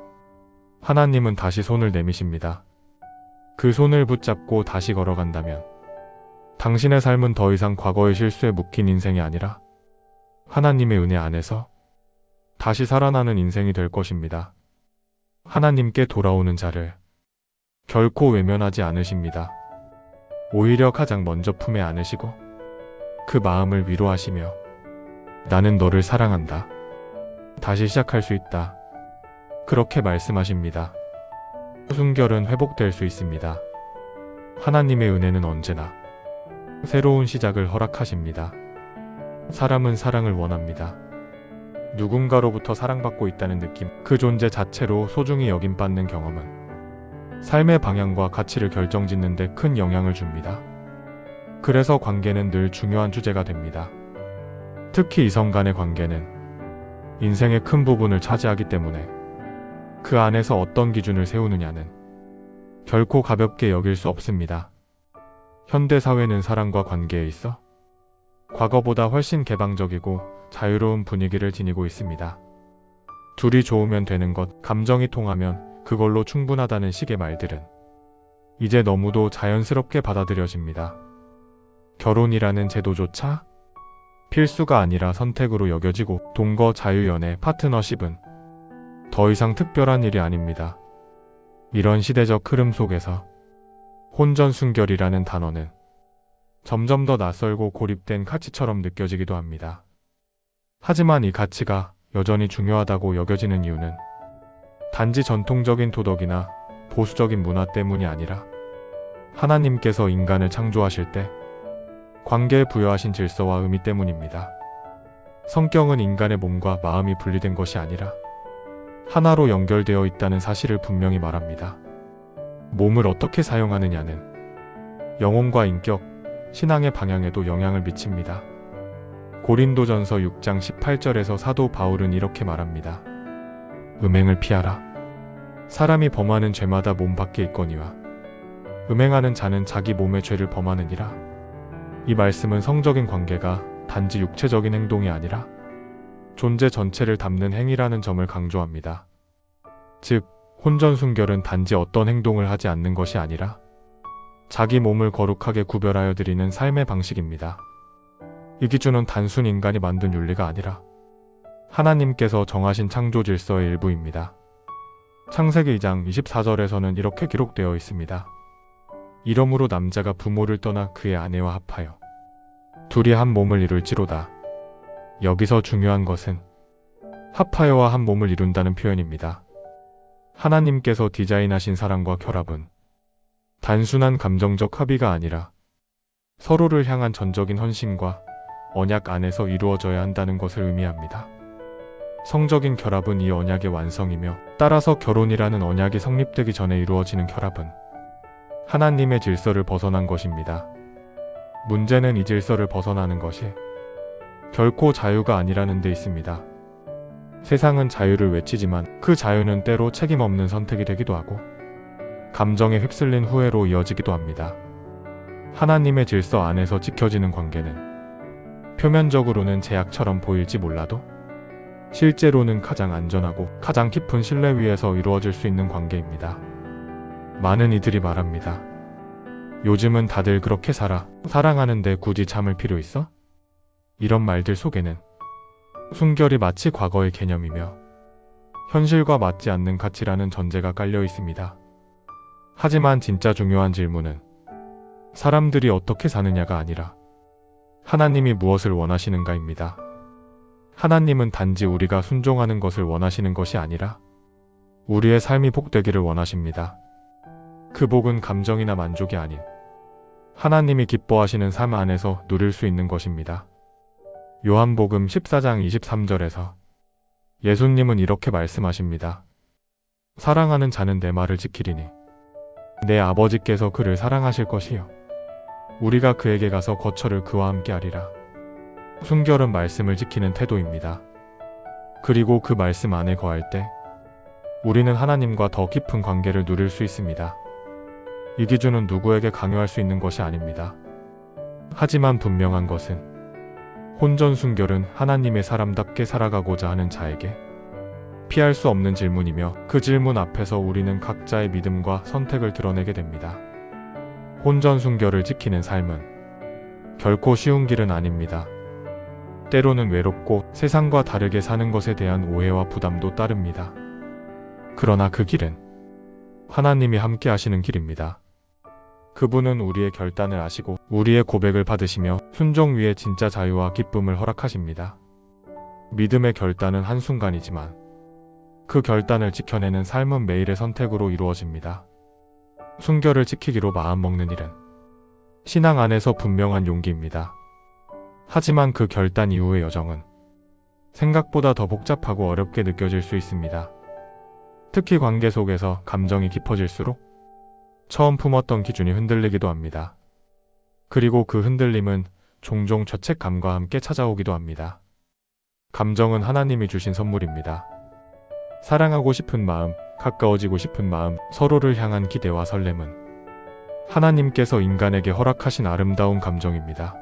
하나님은 다시 손을 내미십니다. 그 손을 붙잡고 다시 걸어간다면 당신의 삶은 더 이상 과거의 실수에 묶인 인생이 아니라 하나님의 은혜 안에서 다시 살아나는 인생이 될 것입니다. 하나님께 돌아오는 자를 결코 외면하지 않으십니다. 오히려 가장 먼저 품에 안으시고 그 마음을 위로하시며 나는 너를 사랑한다. 다시 시작할 수 있다. 그렇게 말씀하십니다. 순결은 회복될 수 있습니다. 하나님의 은혜는 언제나 새로운 시작을 허락하십니다. 사람은 사랑을 원합니다. 누군가로부터 사랑받고 있다는 느낌, 그 존재 자체로 소중히 여김받는 경험은 삶의 방향과 가치를 결정짓는 데 큰 영향을 줍니다. 그래서 관계는 늘 중요한 주제가 됩니다. 특히 이성 간의 관계는 인생의 큰 부분을 차지하기 때문에 그 안에서 어떤 기준을 세우느냐는 결코 가볍게 여길 수 없습니다. 현대 사회는 사랑과 관계에 있어 과거보다 훨씬 개방적이고 자유로운 분위기를 지니고 있습니다. 둘이 좋으면 되는 것, 감정이 통하면 그걸로 충분하다는 식의 말들은 이제 너무도 자연스럽게 받아들여집니다. 결혼이라는 제도조차 필수가 아니라 선택으로 여겨지고 동거, 자유연애, 파트너십은 더 이상 특별한 일이 아닙니다. 이런 시대적 흐름 속에서 혼전순결이라는 단어는 점점 더 낯설고 고립된 가치처럼 느껴지기도 합니다. 하지만 이 가치가 여전히 중요하다고 여겨지는 이유는 단지 전통적인 도덕이나 보수적인 문화 때문이 아니라 하나님께서 인간을 창조하실 때 관계에 부여하신 질서와 의미 때문입니다. 성경은 인간의 몸과 마음이 분리된 것이 아니라 하나로 연결되어 있다는 사실을 분명히 말합니다. 몸을 어떻게 사용하느냐는 영혼과 인격, 신앙의 방향에도 영향을 미칩니다. 고린도전서 6장 18절에서 사도 바울은 이렇게 말합니다. 음행을 피하라. 사람이 범하는 죄마다 몸 밖에 있거니와 음행하는 자는 자기 몸의 죄를 범하느니라. 이 말씀은 성적인 관계가 단지 육체적인 행동이 아니라 존재 전체를 담는 행위라는 점을 강조합니다. 즉, 혼전순결은 단지 어떤 행동을 하지 않는 것이 아니라 자기 몸을 거룩하게 구별하여 드리는 삶의 방식입니다. 이 기준은 단순 인간이 만든 윤리가 아니라 하나님께서 정하신 창조 질서의 일부입니다. 창세기 2장 24절에서는 이렇게 기록되어 있습니다. 이러므로 남자가 부모를 떠나 그의 아내와 합하여 둘이 한 몸을 이룰지로다. 여기서 중요한 것은 합하여와 한 몸을 이룬다는 표현입니다. 하나님께서 디자인하신 사랑과 결합은 단순한 감정적 합의가 아니라 서로를 향한 전적인 헌신과 언약 안에서 이루어져야 한다는 것을 의미합니다. 성적인 결합은 이 언약의 완성이며 따라서 결혼이라는 언약이 성립되기 전에 이루어지는 결합은 하나님의 질서를 벗어난 것입니다. 문제는 이 질서를 벗어나는 것이 결코 자유가 아니라는 데 있습니다. 세상은 자유를 외치지만 그 자유는 때로 책임 없는 선택이 되기도 하고 감정에 휩쓸린 후회로 이어지기도 합니다. 하나님의 질서 안에서 지켜지는 관계는 표면적으로는 제약처럼 보일지 몰라도 실제로는 가장 안전하고 가장 깊은 신뢰 위에서 이루어질 수 있는 관계입니다. 많은 이들이 말합니다. 요즘은 다들 그렇게 살아. 사랑하는데 굳이 참을 필요 있어? 이런 말들 속에는 순결이 마치 과거의 개념이며 현실과 맞지 않는 가치라는 전제가 깔려 있습니다. 하지만 진짜 중요한 질문은 사람들이 어떻게 사느냐가 아니라 하나님이 무엇을 원하시는가입니다. 하나님은 단지 우리가 순종하는 것을 원하시는 것이 아니라 우리의 삶이 복되기를 원하십니다. 그 복은 감정이나 만족이 아닌 하나님이 기뻐하시는 삶 안에서 누릴 수 있는 것입니다. 요한복음 14장 23절에서 예수님은 이렇게 말씀하십니다. 사랑하는 자는 내 말을 지키리니 내 아버지께서 그를 사랑하실 것이요 우리가 그에게 가서 거처를 그와 함께 하리라. 순결은 말씀을 지키는 태도입니다. 그리고 그 말씀 안에 거할 때 우리는 하나님과 더 깊은 관계를 누릴 수 있습니다. 이 기준은 누구에게 강요할 수 있는 것이 아닙니다. 하지만 분명한 것은 혼전순결은 하나님의 사람답게 살아가고자 하는 자에게 피할 수 없는 질문이며 그 질문 앞에서 우리는 각자의 믿음과 선택을 드러내게 됩니다. 혼전순결을 지키는 삶은 결코 쉬운 길은 아닙니다. 때로는 외롭고 세상과 다르게 사는 것에 대한 오해와 부담도 따릅니다. 그러나 그 길은 하나님이 함께 하시는 길입니다. 그분은 우리의 결단을 아시고 우리의 고백을 받으시며 순종 위에 진짜 자유와 기쁨을 허락하십니다. 믿음의 결단은 한순간이지만 그 결단을 지켜내는 삶은 매일의 선택으로 이루어집니다. 순결을 지키기로 마음먹는 일은 신앙 안에서 분명한 용기입니다. 하지만 그 결단 이후의 여정은 생각보다 더 복잡하고 어렵게 느껴질 수 있습니다. 특히 관계 속에서 감정이 깊어질수록 처음 품었던 기준이 흔들리기도 합니다. 그리고 그 흔들림은 종종 죄책감과 함께 찾아오기도 합니다. 감정은 하나님이 주신 선물입니다. 사랑하고 싶은 마음, 가까워지고 싶은 마음, 서로를 향한 기대와 설렘은 하나님께서 인간에게 허락하신 아름다운 감정입니다.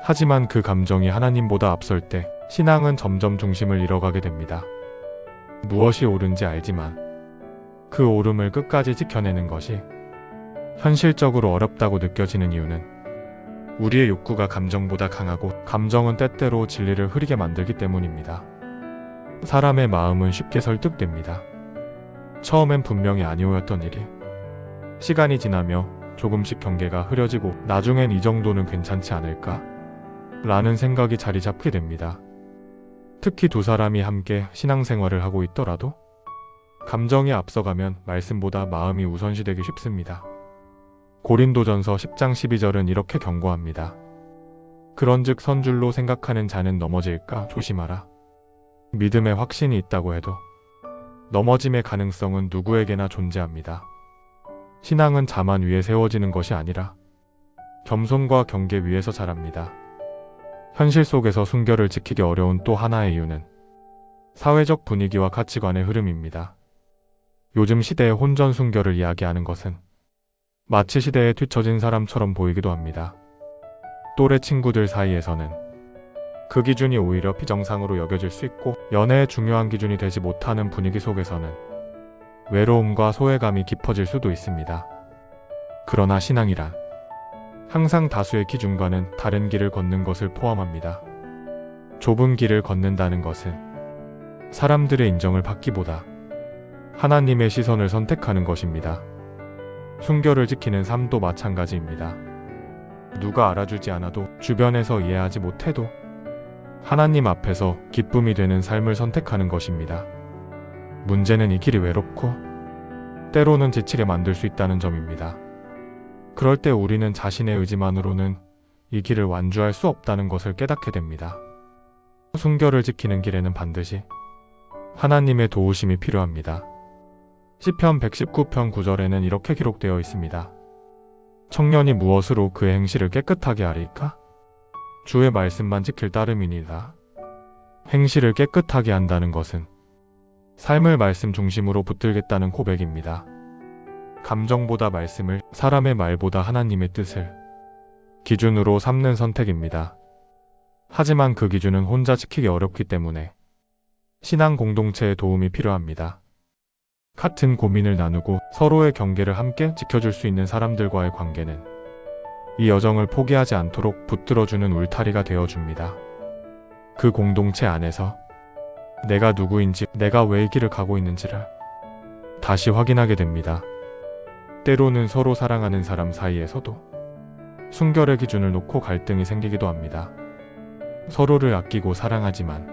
하지만 그 감정이 하나님보다 앞설 때 신앙은 점점 중심을 잃어가게 됩니다. 무엇이 옳은지 알지만 그 옳음을 끝까지 지켜내는 것이 현실적으로 어렵다고 느껴지는 이유는 우리의 욕구가 감정보다 강하고 감정은 때때로 진리를 흐리게 만들기 때문입니다. 사람의 마음은 쉽게 설득됩니다. 처음엔 분명히 아니오였던 일이 시간이 지나며 조금씩 경계가 흐려지고 나중엔 이 정도는 괜찮지 않을까? 라는 생각이 자리 잡게 됩니다. 특히 두 사람이 함께 신앙생활을 하고 있더라도 감정이 앞서가면 말씀보다 마음이 우선시되기 쉽습니다. 고린도전서 10장 12절은 이렇게 경고합니다. 그런즉 선줄로 생각하는 자는 넘어질까 조심하라. 믿음에 확신이 있다고 해도 넘어짐의 가능성은 누구에게나 존재합니다. 신앙은 자만 위에 세워지는 것이 아니라 겸손과 경계 위에서 자랍니다. 현실 속에서 순결을 지키기 어려운 또 하나의 이유는 사회적 분위기와 가치관의 흐름입니다. 요즘 시대의 혼전 순결을 이야기하는 것은 마치 시대에 뒤처진 사람처럼 보이기도 합니다. 또래 친구들 사이에서는 그 기준이 오히려 비정상으로 여겨질 수 있고 연애의 중요한 기준이 되지 못하는 분위기 속에서는 외로움과 소외감이 깊어질 수도 있습니다. 그러나 신앙이란 항상 다수의 기준과는 다른 길을 걷는 것을 포함합니다. 좁은 길을 걷는다는 것은 사람들의 인정을 받기보다 하나님의 시선을 선택하는 것입니다. 순결을 지키는 삶도 마찬가지입니다. 누가 알아주지 않아도 주변에서 이해하지 못해도 하나님 앞에서 기쁨이 되는 삶을 선택하는 것입니다. 문제는 이 길이 외롭고 때로는 지치게 만들 수 있다는 점입니다. 그럴 때 우리는 자신의 의지만으로는 이 길을 완주할 수 없다는 것을 깨닫게 됩니다. 순결을 지키는 길에는 반드시 하나님의 도우심이 필요합니다. 시편 119편 9절에는 이렇게 기록되어 있습니다. 청년이 무엇으로 그의 행실을 깨끗하게 하리까? 주의 말씀만 지킬 따름이니이다. 행실을 깨끗하게 한다는 것은 삶을 말씀 중심으로 붙들겠다는 고백입니다. 감정보다 말씀을, 사람의 말보다 하나님의 뜻을 기준으로 삼는 선택입니다. 하지만 그 기준은 혼자 지키기 어렵기 때문에 신앙 공동체의 도움이 필요합니다. 같은 고민을 나누고 서로의 경계를 함께 지켜줄 수 있는 사람들과의 관계는 이 여정을 포기하지 않도록 붙들어주는 울타리가 되어줍니다. 그 공동체 안에서 내가 누구인지, 내가 왜 이 길을 가고 있는지를 다시 확인하게 됩니다. 때로는 서로 사랑하는 사람 사이에서도 순결의 기준을 놓고 갈등이 생기기도 합니다. 서로를 아끼고 사랑하지만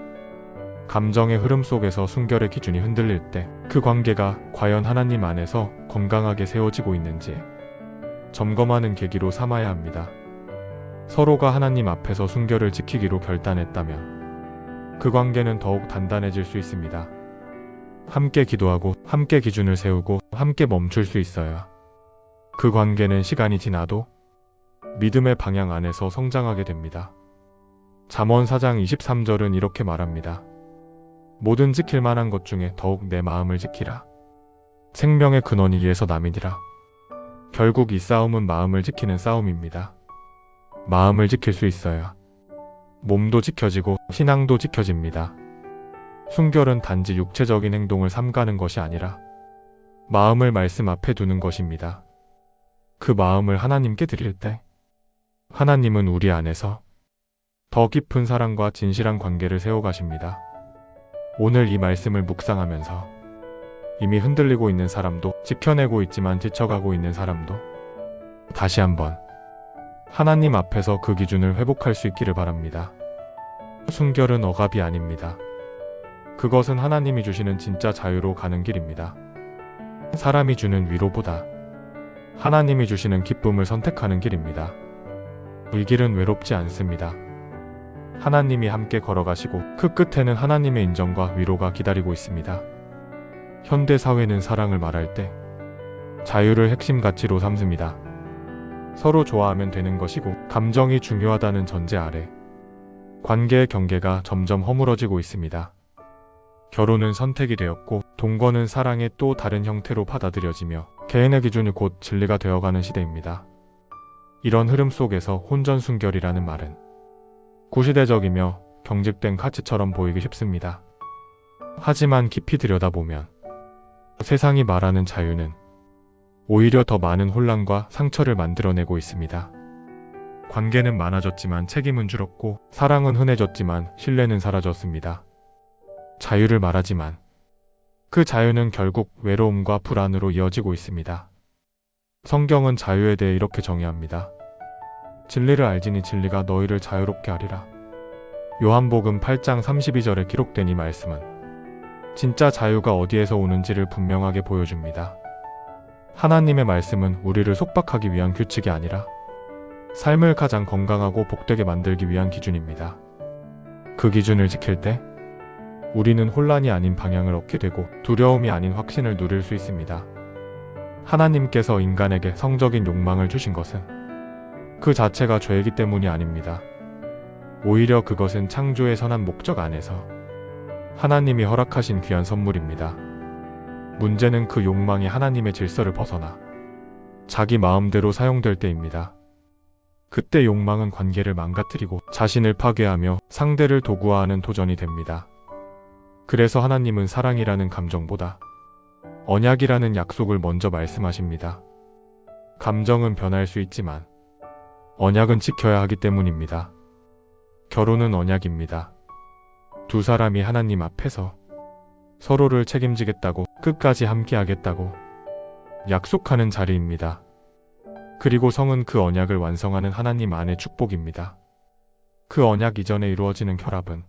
감정의 흐름 속에서 순결의 기준이 흔들릴 때 그 관계가 과연 하나님 안에서 건강하게 세워지고 있는지 점검하는 계기로 삼아야 합니다. 서로가 하나님 앞에서 순결을 지키기로 결단했다면 그 관계는 더욱 단단해질 수 있습니다. 함께 기도하고 함께 기준을 세우고 함께 멈출 수 있어야 그 관계는 시간이 지나도 믿음의 방향 안에서 성장하게 됩니다. 잠언 4장 23절은 이렇게 말합니다. 모든 지킬 만한 것 중에 더욱 내 마음을 지키라. 생명의 근원이 이에서 남이니라. 결국 이 싸움은 마음을 지키는 싸움입니다. 마음을 지킬 수 있어야 몸도 지켜지고 신앙도 지켜집니다. 순결은 단지 육체적인 행동을 삼가는 것이 아니라 마음을 말씀 앞에 두는 것입니다. 그 마음을 하나님께 드릴 때 하나님은 우리 안에서 더 깊은 사랑과 진실한 관계를 세워가십니다. 오늘 이 말씀을 묵상하면서 이미 흔들리고 있는 사람도, 지켜내고 있지만 지쳐가고 있는 사람도 다시 한번 하나님 앞에서 그 기준을 회복할 수 있기를 바랍니다. 순결은 억압이 아닙니다. 그것은 하나님이 주시는 진짜 자유로 가는 길입니다. 사람이 주는 위로보다 하나님이 주시는 기쁨을 선택하는 길입니다. 이 길은 외롭지 않습니다. 하나님이 함께 걸어가시고 그 끝에는 하나님의 인정과 위로가 기다리고 있습니다. 현대 사회는 사랑을 말할 때 자유를 핵심 가치로 삼습니다. 서로 좋아하면 되는 것이고 감정이 중요하다는 전제 아래 관계의 경계가 점점 허물어지고 있습니다. 결혼은 선택이 되었고 동거는 사랑의 또 다른 형태로 받아들여지며 개인의 기준이 곧 진리가 되어가는 시대입니다. 이런 흐름 속에서 혼전순결이라는 말은 구시대적이며 경직된 가치처럼 보이기 쉽습니다. 하지만 깊이 들여다보면 세상이 말하는 자유는 오히려 더 많은 혼란과 상처를 만들어내고 있습니다. 관계는 많아졌지만 책임은 줄었고 사랑은 흔해졌지만 신뢰는 사라졌습니다. 자유를 말하지만 그 자유는 결국 외로움과 불안으로 이어지고 있습니다. 성경은 자유에 대해 이렇게 정의합니다. 진리를 알지니 진리가 너희를 자유롭게 하리라. 요한복음 8장 32절에 기록된 이 말씀은 진짜 자유가 어디에서 오는지를 분명하게 보여줍니다. 하나님의 말씀은 우리를 속박하기 위한 규칙이 아니라 삶을 가장 건강하고 복되게 만들기 위한 기준입니다. 그 기준을 지킬 때 우리는 혼란이 아닌 방향을 얻게 되고 두려움이 아닌 확신을 누릴 수 있습니다. 하나님께서 인간에게 성적인 욕망을 주신 것은 그 자체가 죄이기 때문이 아닙니다. 오히려 그것은 창조의 선한 목적 안에서 하나님이 허락하신 귀한 선물입니다. 문제는 그 욕망이 하나님의 질서를 벗어나 자기 마음대로 사용될 때입니다. 그때 욕망은 관계를 망가뜨리고 자신을 파괴하며 상대를 도구화하는 도전이 됩니다. 그래서 하나님은 사랑이라는 감정보다 언약이라는 약속을 먼저 말씀하십니다. 감정은 변할 수 있지만 언약은 지켜야 하기 때문입니다. 결혼은 언약입니다. 두 사람이 하나님 앞에서 서로를 책임지겠다고, 끝까지 함께하겠다고 약속하는 자리입니다. 그리고 성은 그 언약을 완성하는 하나님 안의 축복입니다. 그 언약 이전에 이루어지는 결합은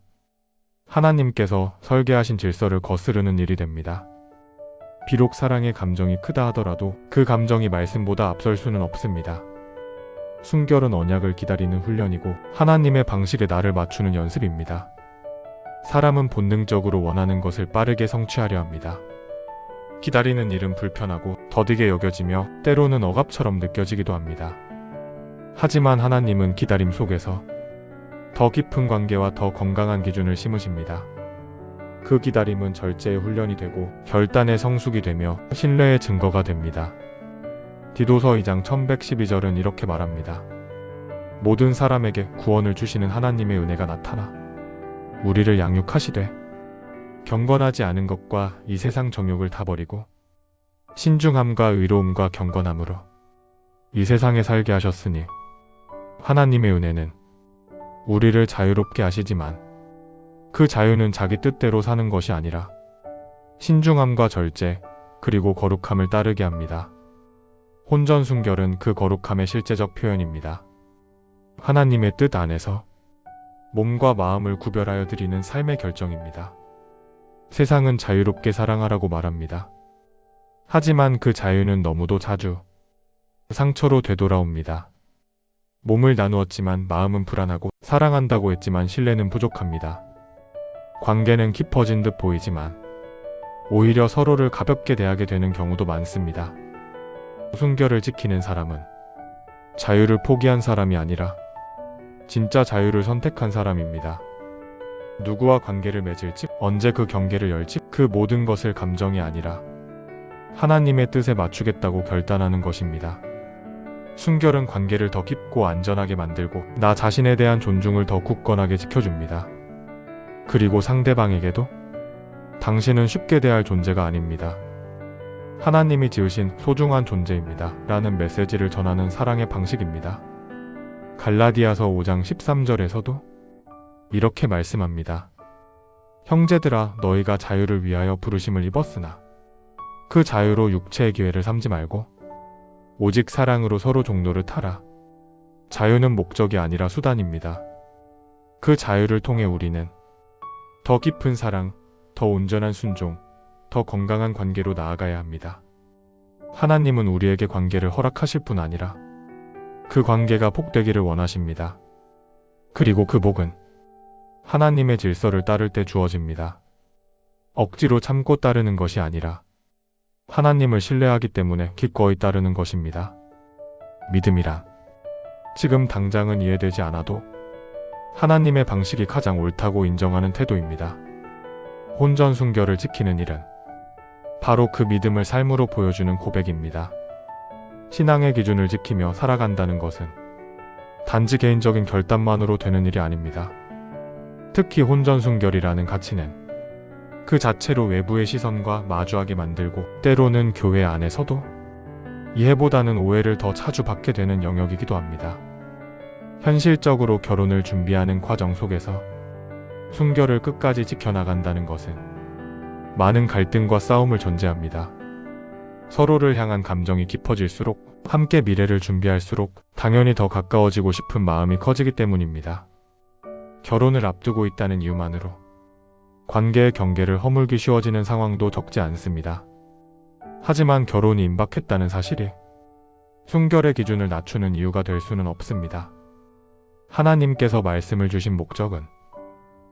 하나님께서 설계하신 질서를 거스르는 일이 됩니다. 비록 사랑의 감정이 크다 하더라도 그 감정이 말씀보다 앞설 수는 없습니다. 순결은 언약을 기다리는 훈련이고 하나님의 방식에 나를 맞추는 연습입니다. 사람은 본능적으로 원하는 것을 빠르게 성취하려 합니다. 기다리는 일은 불편하고 더디게 여겨지며 때로는 억압처럼 느껴지기도 합니다. 하지만 하나님은 기다림 속에서 더 깊은 관계와 더 건강한 기준을 심으십니다. 그 기다림은 절제의 훈련이 되고 결단의 성숙이 되며 신뢰의 증거가 됩니다. 디도서 2장 1112절은 이렇게 말합니다. 모든 사람에게 구원을 주시는 하나님의 은혜가 나타나 우리를 양육하시되 경건하지 않은 것과 이 세상 정욕을 다 버리고 신중함과 의로움과 경건함으로 이 세상에 살게 하셨으니 하나님의 은혜는 우리를 자유롭게 하시지만 그 자유는 자기 뜻대로 사는 것이 아니라 신중함과 절제 그리고 거룩함을 따르게 합니다. 혼전순결은 그 거룩함의 실제적 표현입니다. 하나님의 뜻 안에서 몸과 마음을 구별하여 드리는 삶의 결정입니다. 세상은 자유롭게 사랑하라고 말합니다. 하지만 그 자유는 너무도 자주 상처로 되돌아옵니다. 몸을 나누었지만 마음은 불안하고 사랑한다고 했지만 신뢰는 부족합니다. 관계는 깊어진 듯 보이지만 오히려 서로를 가볍게 대하게 되는 경우도 많습니다. 순결을 지키는 사람은 자유를 포기한 사람이 아니라 진짜 자유를 선택한 사람입니다. 누구와 관계를 맺을지, 언제 그 경계를 열지, 그 모든 것을 감정이 아니라 하나님의 뜻에 맞추겠다고 결단하는 것입니다. 순결은 관계를 더 깊고 안전하게 만들고 나 자신에 대한 존중을 더 굳건하게 지켜줍니다. 그리고 상대방에게도 당신은 쉽게 대할 존재가 아닙니다. 하나님이 지으신 소중한 존재입니다. 라는 메시지를 전하는 사랑의 방식입니다. 갈라디아서 5장 13절에서도 이렇게 말씀합니다. 형제들아 너희가 자유를 위하여 부르심을 입었으나 그 자유로 육체의 기회를 삼지 말고 오직 사랑으로 서로 종로를 타라. 자유는 목적이 아니라 수단입니다. 그 자유를 통해 우리는 더 깊은 사랑, 더 온전한 순종, 더 건강한 관계로 나아가야 합니다. 하나님은 우리에게 관계를 허락하실 뿐 아니라 그 관계가 복되기를 원하십니다. 그리고 그 복은 하나님의 질서를 따를 때 주어집니다. 억지로 참고 따르는 것이 아니라 하나님을 신뢰하기 때문에 기꺼이 따르는 것입니다. 믿음이란 지금 당장은 이해되지 않아도 하나님의 방식이 가장 옳다고 인정하는 태도입니다. 혼전순결을 지키는 일은 바로 그 믿음을 삶으로 보여주는 고백입니다. 신앙의 기준을 지키며 살아간다는 것은 단지 개인적인 결단만으로 되는 일이 아닙니다. 특히 혼전순결이라는 가치는 그 자체로 외부의 시선과 마주하게 만들고 때로는 교회 안에서도 이해보다는 오해를 더 자주 받게 되는 영역이기도 합니다. 현실적으로 결혼을 준비하는 과정 속에서 순결을 끝까지 지켜나간다는 것은 많은 갈등과 싸움을 존재합니다. 서로를 향한 감정이 깊어질수록, 함께 미래를 준비할수록 당연히 더 가까워지고 싶은 마음이 커지기 때문입니다. 결혼을 앞두고 있다는 이유만으로 관계의 경계를 허물기 쉬워지는 상황도 적지 않습니다. 하지만 결혼이 임박했다는 사실이 순결의 기준을 낮추는 이유가 될 수는 없습니다. 하나님께서 말씀을 주신 목적은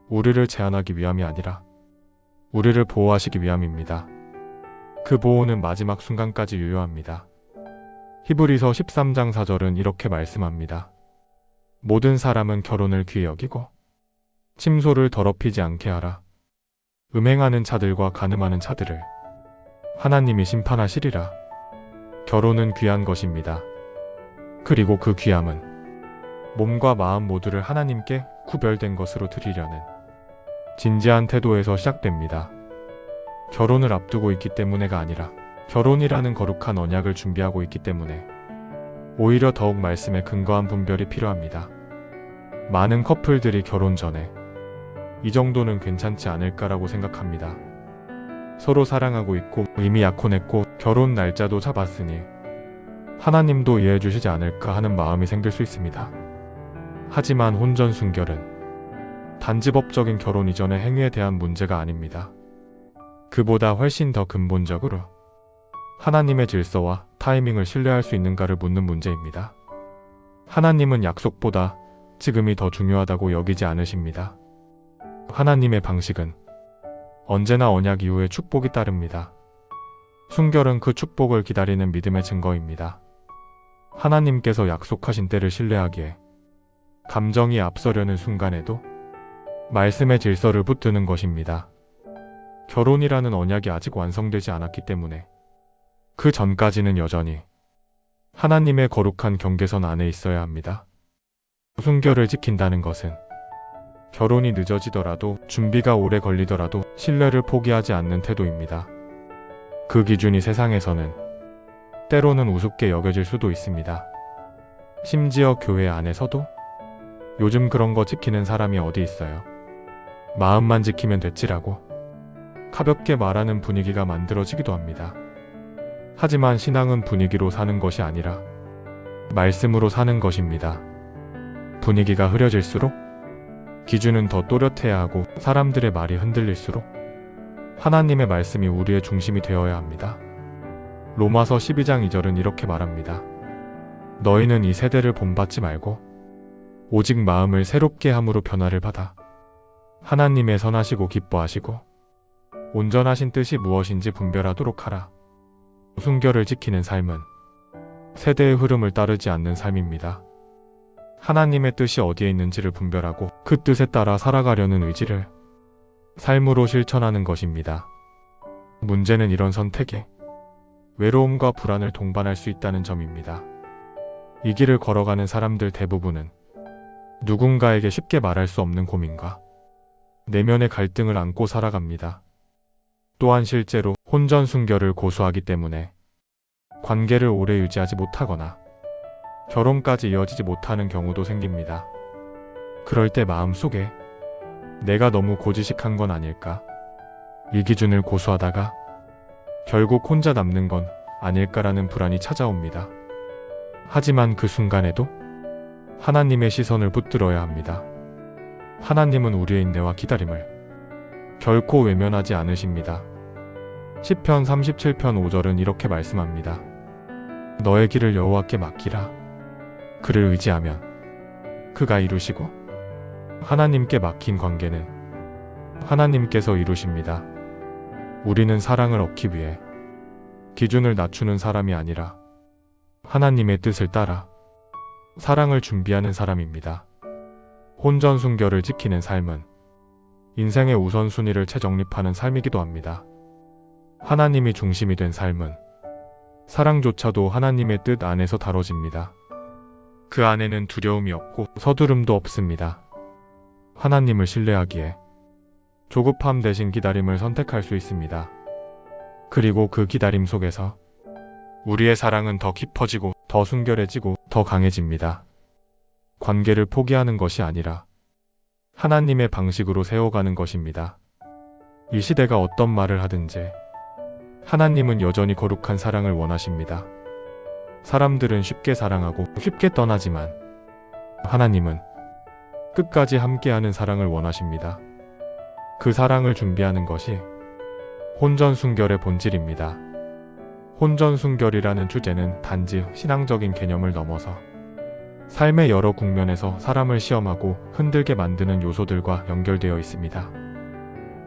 우리를 제한하기 위함이 아니라 우리를 보호하시기 위함입니다. 그 보호는 마지막 순간까지 유효합니다. 히브리서 13장 4절은 이렇게 말씀합니다. 모든 사람은 결혼을 귀히 여기고 침소를 더럽히지 않게 하라. 음행하는 자들과 간음하는 자들을 하나님이 심판하시리라. 결혼은 귀한 것입니다. 그리고 그 귀함은 몸과 마음 모두를 하나님께 구별된 것으로 드리려는 진지한 태도에서 시작됩니다. 결혼을 앞두고 있기 때문에가 아니라 결혼이라는 거룩한 언약을 준비하고 있기 때문에 오히려 더욱 말씀에 근거한 분별이 필요합니다. 많은 커플들이 결혼 전에 이 정도는 괜찮지 않을까라고 생각합니다. 서로 사랑하고 있고 이미 약혼했고 결혼 날짜도 잡았으니 하나님도 이해해 주시지 않을까 하는 마음이 생길 수 있습니다. 하지만 혼전 순결은 단지 법적인 결혼 이전의 행위에 대한 문제가 아닙니다. 그보다 훨씬 더 근본적으로 하나님의 질서와 타이밍을 신뢰할 수 있는가를 묻는 문제입니다. 하나님은 약속보다 지금이 더 중요하다고 여기지 않으십니다. 하나님의 방식은 언제나 언약 이후에 축복이 따릅니다. 순결은 그 축복을 기다리는 믿음의 증거입니다. 하나님께서 약속하신 때를 신뢰하기에 감정이 앞서려는 순간에도 말씀의 질서를 붙드는 것입니다. 결혼이라는 언약이 아직 완성되지 않았기 때문에 그 전까지는 여전히 하나님의 거룩한 경계선 안에 있어야 합니다. 순결을 지킨다는 것은 결혼이 늦어지더라도 준비가 오래 걸리더라도 신뢰를 포기하지 않는 태도입니다. 그 기준이 세상에서는 때로는 우습게 여겨질 수도 있습니다. 심지어 교회 안에서도 요즘 그런 거 지키는 사람이 어디 있어요. 마음만 지키면 됐지라고 가볍게 말하는 분위기가 만들어지기도 합니다. 하지만 신앙은 분위기로 사는 것이 아니라 말씀으로 사는 것입니다. 분위기가 흐려질수록 기준은 더 또렷해야 하고 사람들의 말이 흔들릴수록 하나님의 말씀이 우리의 중심이 되어야 합니다. 로마서 12장 2절은 이렇게 말합니다. 너희는 이 세대를 본받지 말고 오직 마음을 새롭게 함으로 변화를 받아 하나님의 선하시고 기뻐하시고 온전하신 뜻이 무엇인지 분별하도록 하라. 순결을 지키는 삶은 세대의 흐름을 따르지 않는 삶입니다. 하나님의 뜻이 어디에 있는지를 분별하고 그 뜻에 따라 살아가려는 의지를 삶으로 실천하는 것입니다. 문제는 이런 선택에 외로움과 불안을 동반할 수 있다는 점입니다. 이 길을 걸어가는 사람들 대부분은 누군가에게 쉽게 말할 수 없는 고민과 내면의 갈등을 안고 살아갑니다. 또한 실제로 혼전 순결을 고수하기 때문에 관계를 오래 유지하지 못하거나 결혼까지 이어지지 못하는 경우도 생깁니다. 그럴 때 마음속에 내가 너무 고지식한 건 아닐까? 이 기준을 고수하다가 결국 혼자 남는 건 아닐까라는 불안이 찾아옵니다. 하지만 그 순간에도 하나님의 시선을 붙들어야 합니다. 하나님은 우리의 인내와 기다림을 결코 외면하지 않으십니다. 시편 37편 5절은 이렇게 말씀합니다. 너의 길을 여호와께 맡기라. 그를 의지하면 그가 이루시고 하나님께 맡긴 관계는 하나님께서 이루십니다. 우리는 사랑을 얻기 위해 기준을 낮추는 사람이 아니라 하나님의 뜻을 따라 사랑을 준비하는 사람입니다. 혼전 순결을 지키는 삶은 인생의 우선순위를 재정립하는 삶이기도 합니다. 하나님이 중심이 된 삶은 사랑조차도 하나님의 뜻 안에서 다뤄집니다. 그 안에는 두려움이 없고 서두름도 없습니다. 하나님을 신뢰하기에 조급함 대신 기다림을 선택할 수 있습니다. 그리고 그 기다림 속에서 우리의 사랑은 더 깊어지고 더 순결해지고 더 강해집니다. 관계를 포기하는 것이 아니라 하나님의 방식으로 세워가는 것입니다. 이 시대가 어떤 말을 하든지 하나님은 여전히 거룩한 사랑을 원하십니다. 사람들은 쉽게 사랑하고 쉽게 떠나지만 하나님은 끝까지 함께하는 사랑을 원하십니다. 그 사랑을 준비하는 것이 혼전순결의 본질입니다. 혼전순결이라는 주제는 단지 신앙적인 개념을 넘어서 삶의 여러 국면에서 사람을 시험하고 흔들게 만드는 요소들과 연결되어 있습니다.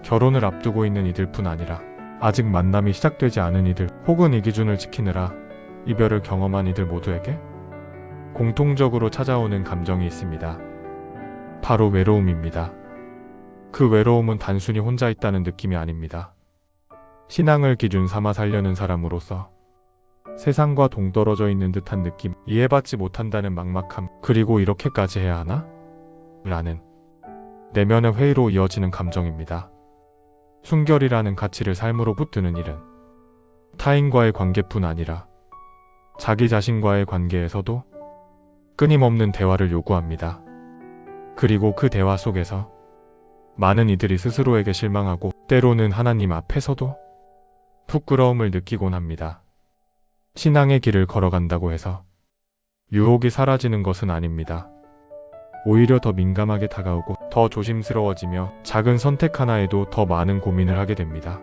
결혼을 앞두고 있는 이들뿐 아니라 아직 만남이 시작되지 않은 이들 혹은 이 기준을 지키느라 이별을 경험한 이들 모두에게 공통적으로 찾아오는 감정이 있습니다. 바로 외로움입니다. 그 외로움은 단순히 혼자 있다는 느낌이 아닙니다. 신앙을 기준 삼아 살려는 사람으로서 세상과 동떨어져 있는 듯한 느낌, 이해받지 못한다는 막막함, 그리고 이렇게까지 해야 하나? 라는 내면의 회의로 이어지는 감정입니다. 순결이라는 가치를 삶으로 붙드는 일은 타인과의 관계뿐 아니라 자기 자신과의 관계에서도 끊임없는 대화를 요구합니다. 그리고 그 대화 속에서 많은 이들이 스스로에게 실망하고 때로는 하나님 앞에서도 부끄러움을 느끼곤 합니다. 신앙의 길을 걸어간다고 해서 유혹이 사라지는 것은 아닙니다. 오히려 더 민감하게 다가오고 더 조심스러워지며 작은 선택 하나에도 더 많은 고민을 하게 됩니다.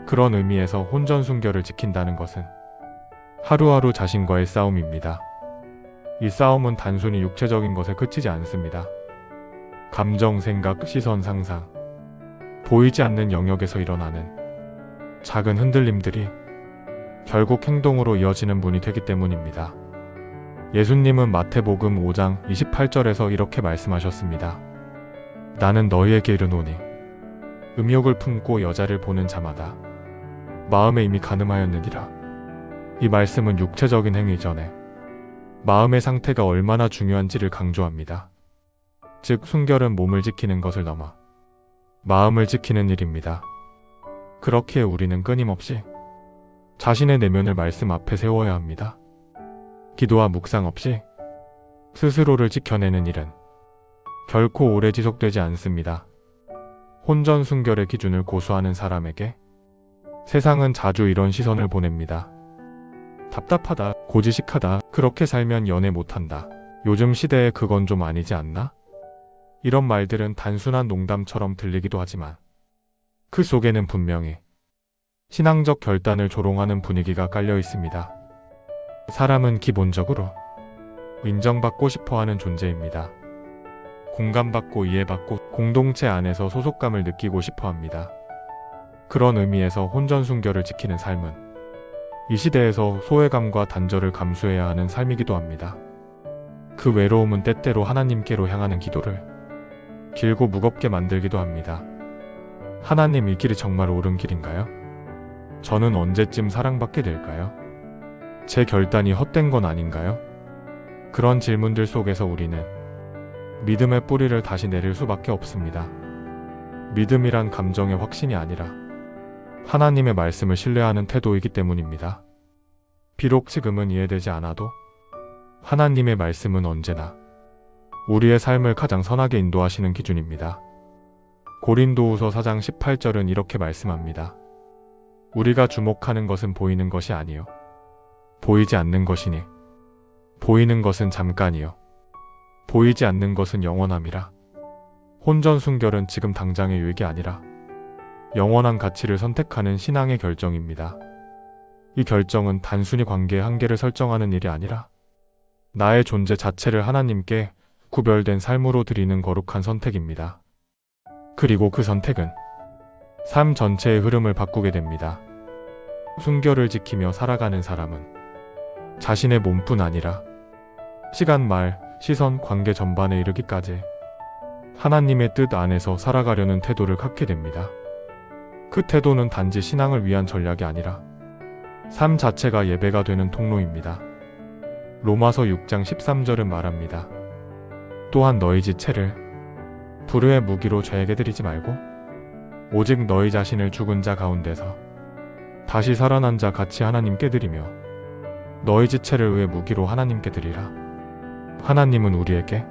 그런 의미에서 혼전순결을 지킨다는 것은 하루하루 자신과의 싸움입니다. 이 싸움은 단순히 육체적인 것에 그치지 않습니다. 감정, 생각, 시선, 상상, 보이지 않는 영역에서 일어나는 작은 흔들림들이 결국 행동으로 이어지는 분이 되기 때문입니다. 예수님은 마태복음 5장 28절에서 이렇게 말씀하셨습니다. 나는 너희에게 이르노니 음욕을 품고 여자를 보는 자마다 마음에 이미 간음하였느니라. 이 말씀은 육체적인 행위 전에 마음의 상태가 얼마나 중요한지를 강조합니다. 즉 순결은 몸을 지키는 것을 넘어 마음을 지키는 일입니다. 그렇기에 우리는 끊임없이 자신의 내면을 말씀 앞에 세워야 합니다. 기도와 묵상 없이 스스로를 지켜내는 일은 결코 오래 지속되지 않습니다. 혼전순결의 기준을 고수하는 사람에게 세상은 자주 이런 시선을 보냅니다. 답답하다, 고지식하다, 그렇게 살면 연애 못한다. 요즘 시대에 그건 좀 아니지 않나? 이런 말들은 단순한 농담처럼 들리기도 하지만 그 속에는 분명히 신앙적 결단을 조롱하는 분위기가 깔려 있습니다. 사람은 기본적으로 인정받고 싶어하는 존재입니다. 공감받고 이해받고 공동체 안에서 소속감을 느끼고 싶어합니다. 그런 의미에서 혼전순결을 지키는 삶은 이 시대에서 소외감과 단절을 감수해야 하는 삶이기도 합니다. 그 외로움은 때때로 하나님께로 향하는 기도를 길고 무겁게 만들기도 합니다. 하나님, 이 길이 정말 옳은 길인가요? 저는 언제쯤 사랑받게 될까요? 제 결단이 헛된 건 아닌가요? 그런 질문들 속에서 우리는 믿음의 뿌리를 다시 내릴 수밖에 없습니다. 믿음이란 감정의 확신이 아니라 하나님의 말씀을 신뢰하는 태도이기 때문입니다. 비록 지금은 이해되지 않아도 하나님의 말씀은 언제나 우리의 삶을 가장 선하게 인도하시는 기준입니다. 고린도후서 4장 18절은 이렇게 말씀합니다. 우리가 주목하는 것은 보이는 것이 아니요 보이지 않는 것이니 보이는 것은 잠깐이요 보이지 않는 것은 영원함이라. 혼전순결은 지금 당장의 유익이 아니라 영원한 가치를 선택하는 신앙의 결정입니다. 이 결정은 단순히 관계의 한계를 설정하는 일이 아니라 나의 존재 자체를 하나님께 구별된 삶으로 드리는 거룩한 선택입니다. 그리고 그 선택은 삶 전체의 흐름을 바꾸게 됩니다. 순결을 지키며 살아가는 사람은 자신의 몸뿐 아니라 시간, 말, 시선, 관계 전반에 이르기까지 하나님의 뜻 안에서 살아가려는 태도를 갖게 됩니다. 그 태도는 단지 신앙을 위한 전략이 아니라 삶 자체가 예배가 되는 통로입니다. 로마서 6장 13절은 말합니다. 또한 너희 지체를 불의의 무기로 죄에게 드리지 말고 오직 너희 자신을 죽은 자 가운데서 다시 살아난 자 같이 하나님께 드리며 너희 지체를 의의 무기로 하나님께 드리라. 하나님은 우리에게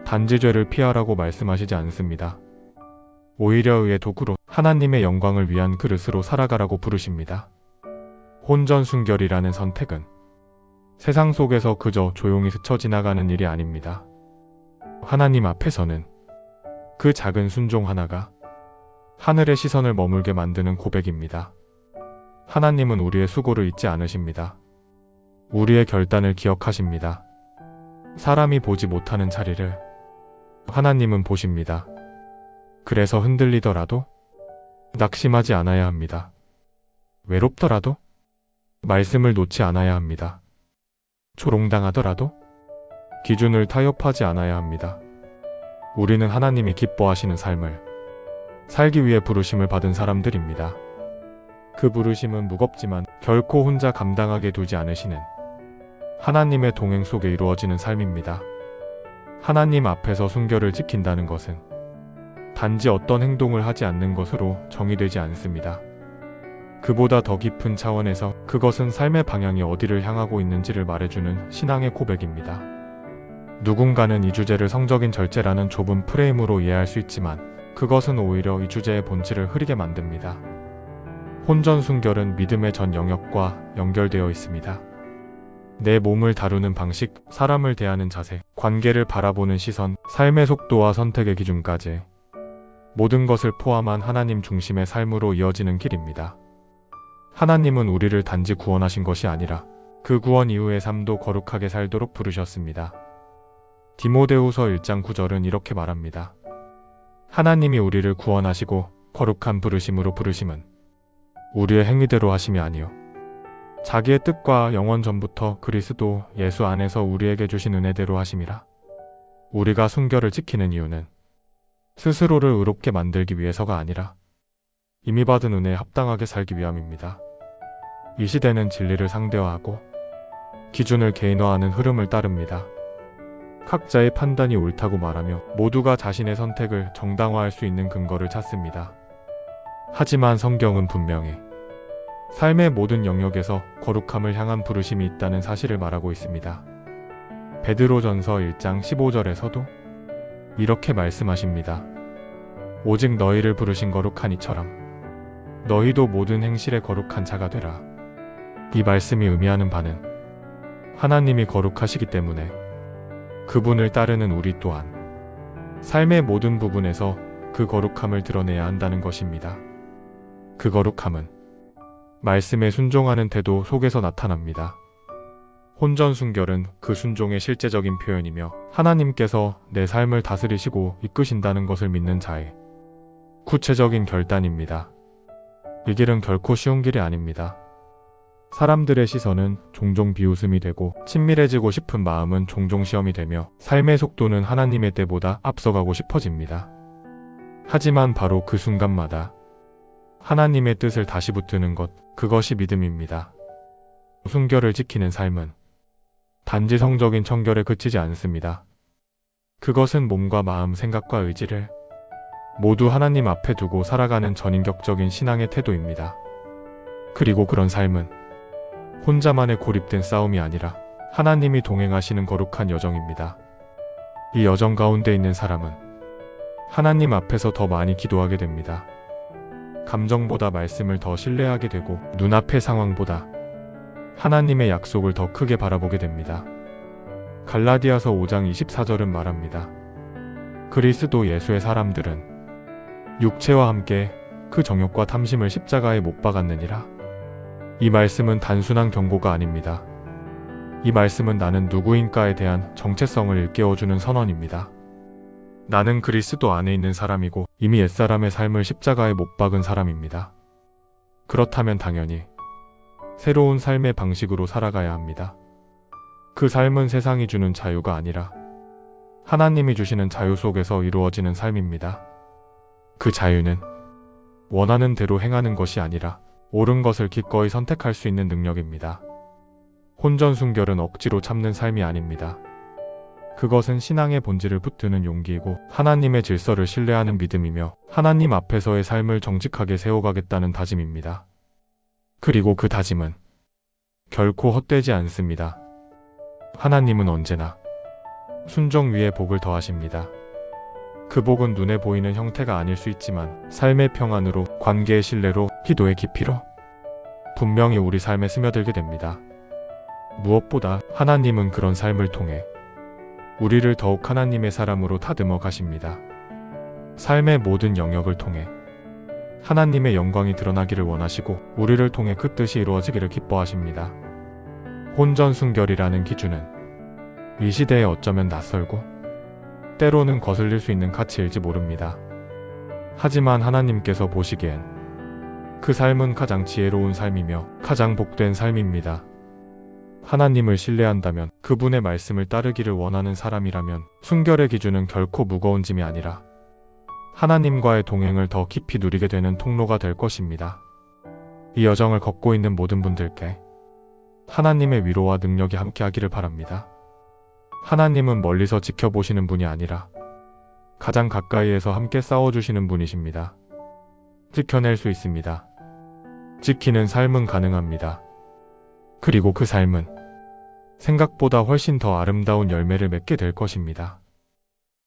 단지 죄를 피하라고 말씀하시지 않습니다. 오히려 의의 도구로 하나님의 영광을 위한 그릇으로 살아가라고 부르십니다. 혼전순결이라는 선택은 세상 속에서 그저 조용히 스쳐 지나가는 일이 아닙니다. 하나님 앞에서는 그 작은 순종 하나가 하늘의 시선을 머물게 만드는 고백입니다. 하나님은 우리의 수고를 잊지 않으십니다. 우리의 결단을 기억하십니다. 사람이 보지 못하는 자리를 하나님은 보십니다. 그래서 흔들리더라도 낙심하지 않아야 합니다. 외롭더라도 말씀을 놓지 않아야 합니다. 조롱당하더라도 기준을 타협하지 않아야 합니다. 우리는 하나님이 기뻐하시는 삶을 살기 위해 부르심을 받은 사람들입니다. 그 부르심은 무겁지만 결코 혼자 감당하게 두지 않으시는 하나님의 동행 속에 이루어지는 삶입니다. 하나님 앞에서 순결을 지킨다는 것은 단지 어떤 행동을 하지 않는 것으로 정의되지 않습니다. 그보다 더 깊은 차원에서 그것은 삶의 방향이 어디를 향하고 있는지를 말해주는 신앙의 고백입니다. 누군가는 이 주제를 성적인 절제라는 좁은 프레임으로 이해할 수 있지만 그것은 오히려 이 주제의 본질을 흐리게 만듭니다. 혼전순결은 믿음의 전 영역과 연결되어 있습니다. 내 몸을 다루는 방식, 사람을 대하는 자세, 관계를 바라보는 시선, 삶의 속도와 선택의 기준까지 모든 것을 포함한 하나님 중심의 삶으로 이어지는 길입니다. 하나님은 우리를 단지 구원하신 것이 아니라 그 구원 이후의 삶도 거룩하게 살도록 부르셨습니다. 디모데후서 1장 9절은 이렇게 말합니다. 하나님이 우리를 구원하시고 거룩한 부르심으로 부르심은 우리의 행위대로 하심이 아니요 자기의 뜻과 영원 전부터 그리스도 예수 안에서 우리에게 주신 은혜대로 하심이라. 우리가 순결을 지키는 이유는 스스로를 의롭게 만들기 위해서가 아니라 이미 받은 은혜에 합당하게 살기 위함입니다. 이 시대는 진리를 상대화하고 기준을 개인화하는 흐름을 따릅니다. 각자의 판단이 옳다고 말하며 모두가 자신의 선택을 정당화할 수 있는 근거를 찾습니다. 하지만 성경은 분명히 삶의 모든 영역에서 거룩함을 향한 부르심이 있다는 사실을 말하고 있습니다. 베드로전서 1장 15절에서도 이렇게 말씀하십니다. 오직 너희를 부르신 거룩한 이처럼 너희도 모든 행실에 거룩한 자가 되라. 이 말씀이 의미하는 바는 하나님이 거룩하시기 때문에 그분을 따르는 우리 또한 삶의 모든 부분에서 그 거룩함을 드러내야 한다는 것입니다. 그 거룩함은 말씀에 순종하는 태도 속에서 나타납니다. 혼전순결은 그 순종의 실제적인 표현이며 하나님께서 내 삶을 다스리시고 이끄신다는 것을 믿는 자의 구체적인 결단입니다. 이 길은 결코 쉬운 길이 아닙니다. 사람들의 시선은 종종 비웃음이 되고 친밀해지고 싶은 마음은 종종 시험이 되며 삶의 속도는 하나님의 때보다 앞서가고 싶어집니다. 하지만 바로 그 순간마다 하나님의 뜻을 다시 붙드는 것, 그것이 믿음입니다. 순결을 지키는 삶은 단지 성적인 청결에 그치지 않습니다. 그것은 몸과 마음, 생각과 의지를 모두 하나님 앞에 두고 살아가는 전인격적인 신앙의 태도입니다. 그리고 그런 삶은 혼자만의 고립된 싸움이 아니라 하나님이 동행하시는 거룩한 여정입니다. 이 여정 가운데 있는 사람은 하나님 앞에서 더 많이 기도하게 됩니다. 감정보다 말씀을 더 신뢰하게 되고 눈앞의 상황보다 하나님의 약속을 더 크게 바라보게 됩니다. 갈라디아서 5장 24절은 말합니다. 그리스도 예수의 사람들은 육체와 함께 그 정욕과 탐심을 십자가에 못 박았느니라. 이 말씀은 단순한 경고가 아닙니다. 이 말씀은 나는 누구인가에 대한 정체성을 일깨워주는 선언입니다. 나는 그리스도 안에 있는 사람이고 이미 옛사람의 삶을 십자가에 못 박은 사람입니다. 그렇다면 당연히 새로운 삶의 방식으로 살아가야 합니다. 그 삶은 세상이 주는 자유가 아니라 하나님이 주시는 자유 속에서 이루어지는 삶입니다. 그 자유는 원하는 대로 행하는 것이 아니라 옳은 것을 기꺼이 선택할 수 있는 능력입니다. 혼전순결은 억지로 참는 삶이 아닙니다. 그것은 신앙의 본질을 붙드는 용기이고 하나님의 질서를 신뢰하는 믿음이며 하나님 앞에서의 삶을 정직하게 세워가겠다는 다짐입니다. 그리고 그 다짐은 결코 헛되지 않습니다. 하나님은 언제나 순종 위에 복을 더하십니다. 그 복은 눈에 보이는 형태가 아닐 수 있지만 삶의 평안으로, 관계의 신뢰로, 기도의 깊이로 분명히 우리 삶에 스며들게 됩니다. 무엇보다 하나님은 그런 삶을 통해 우리를 더욱 하나님의 사람으로 다듬어 가십니다. 삶의 모든 영역을 통해 하나님의 영광이 드러나기를 원하시고 우리를 통해 그 뜻이 이루어지기를 기뻐하십니다. 혼전순결이라는 기준은 이 시대에 어쩌면 낯설고 때로는 거슬릴 수 있는 가치일지 모릅니다. 하지만 하나님께서 보시기엔 그 삶은 가장 지혜로운 삶이며 가장 복된 삶입니다. 하나님을 신뢰한다면, 그분의 말씀을 따르기를 원하는 사람이라면 순결의 기준은 결코 무거운 짐이 아니라 하나님과의 동행을 더 깊이 누리게 되는 통로가 될 것입니다. 이 여정을 걷고 있는 모든 분들께 하나님의 위로와 능력이 함께하기를 바랍니다. 하나님은 멀리서 지켜보시는 분이 아니라 가장 가까이에서 함께 싸워주시는 분이십니다. 지켜낼 수 있습니다. 지키는 삶은 가능합니다. 그리고 그 삶은 생각보다 훨씬 더 아름다운 열매를 맺게 될 것입니다.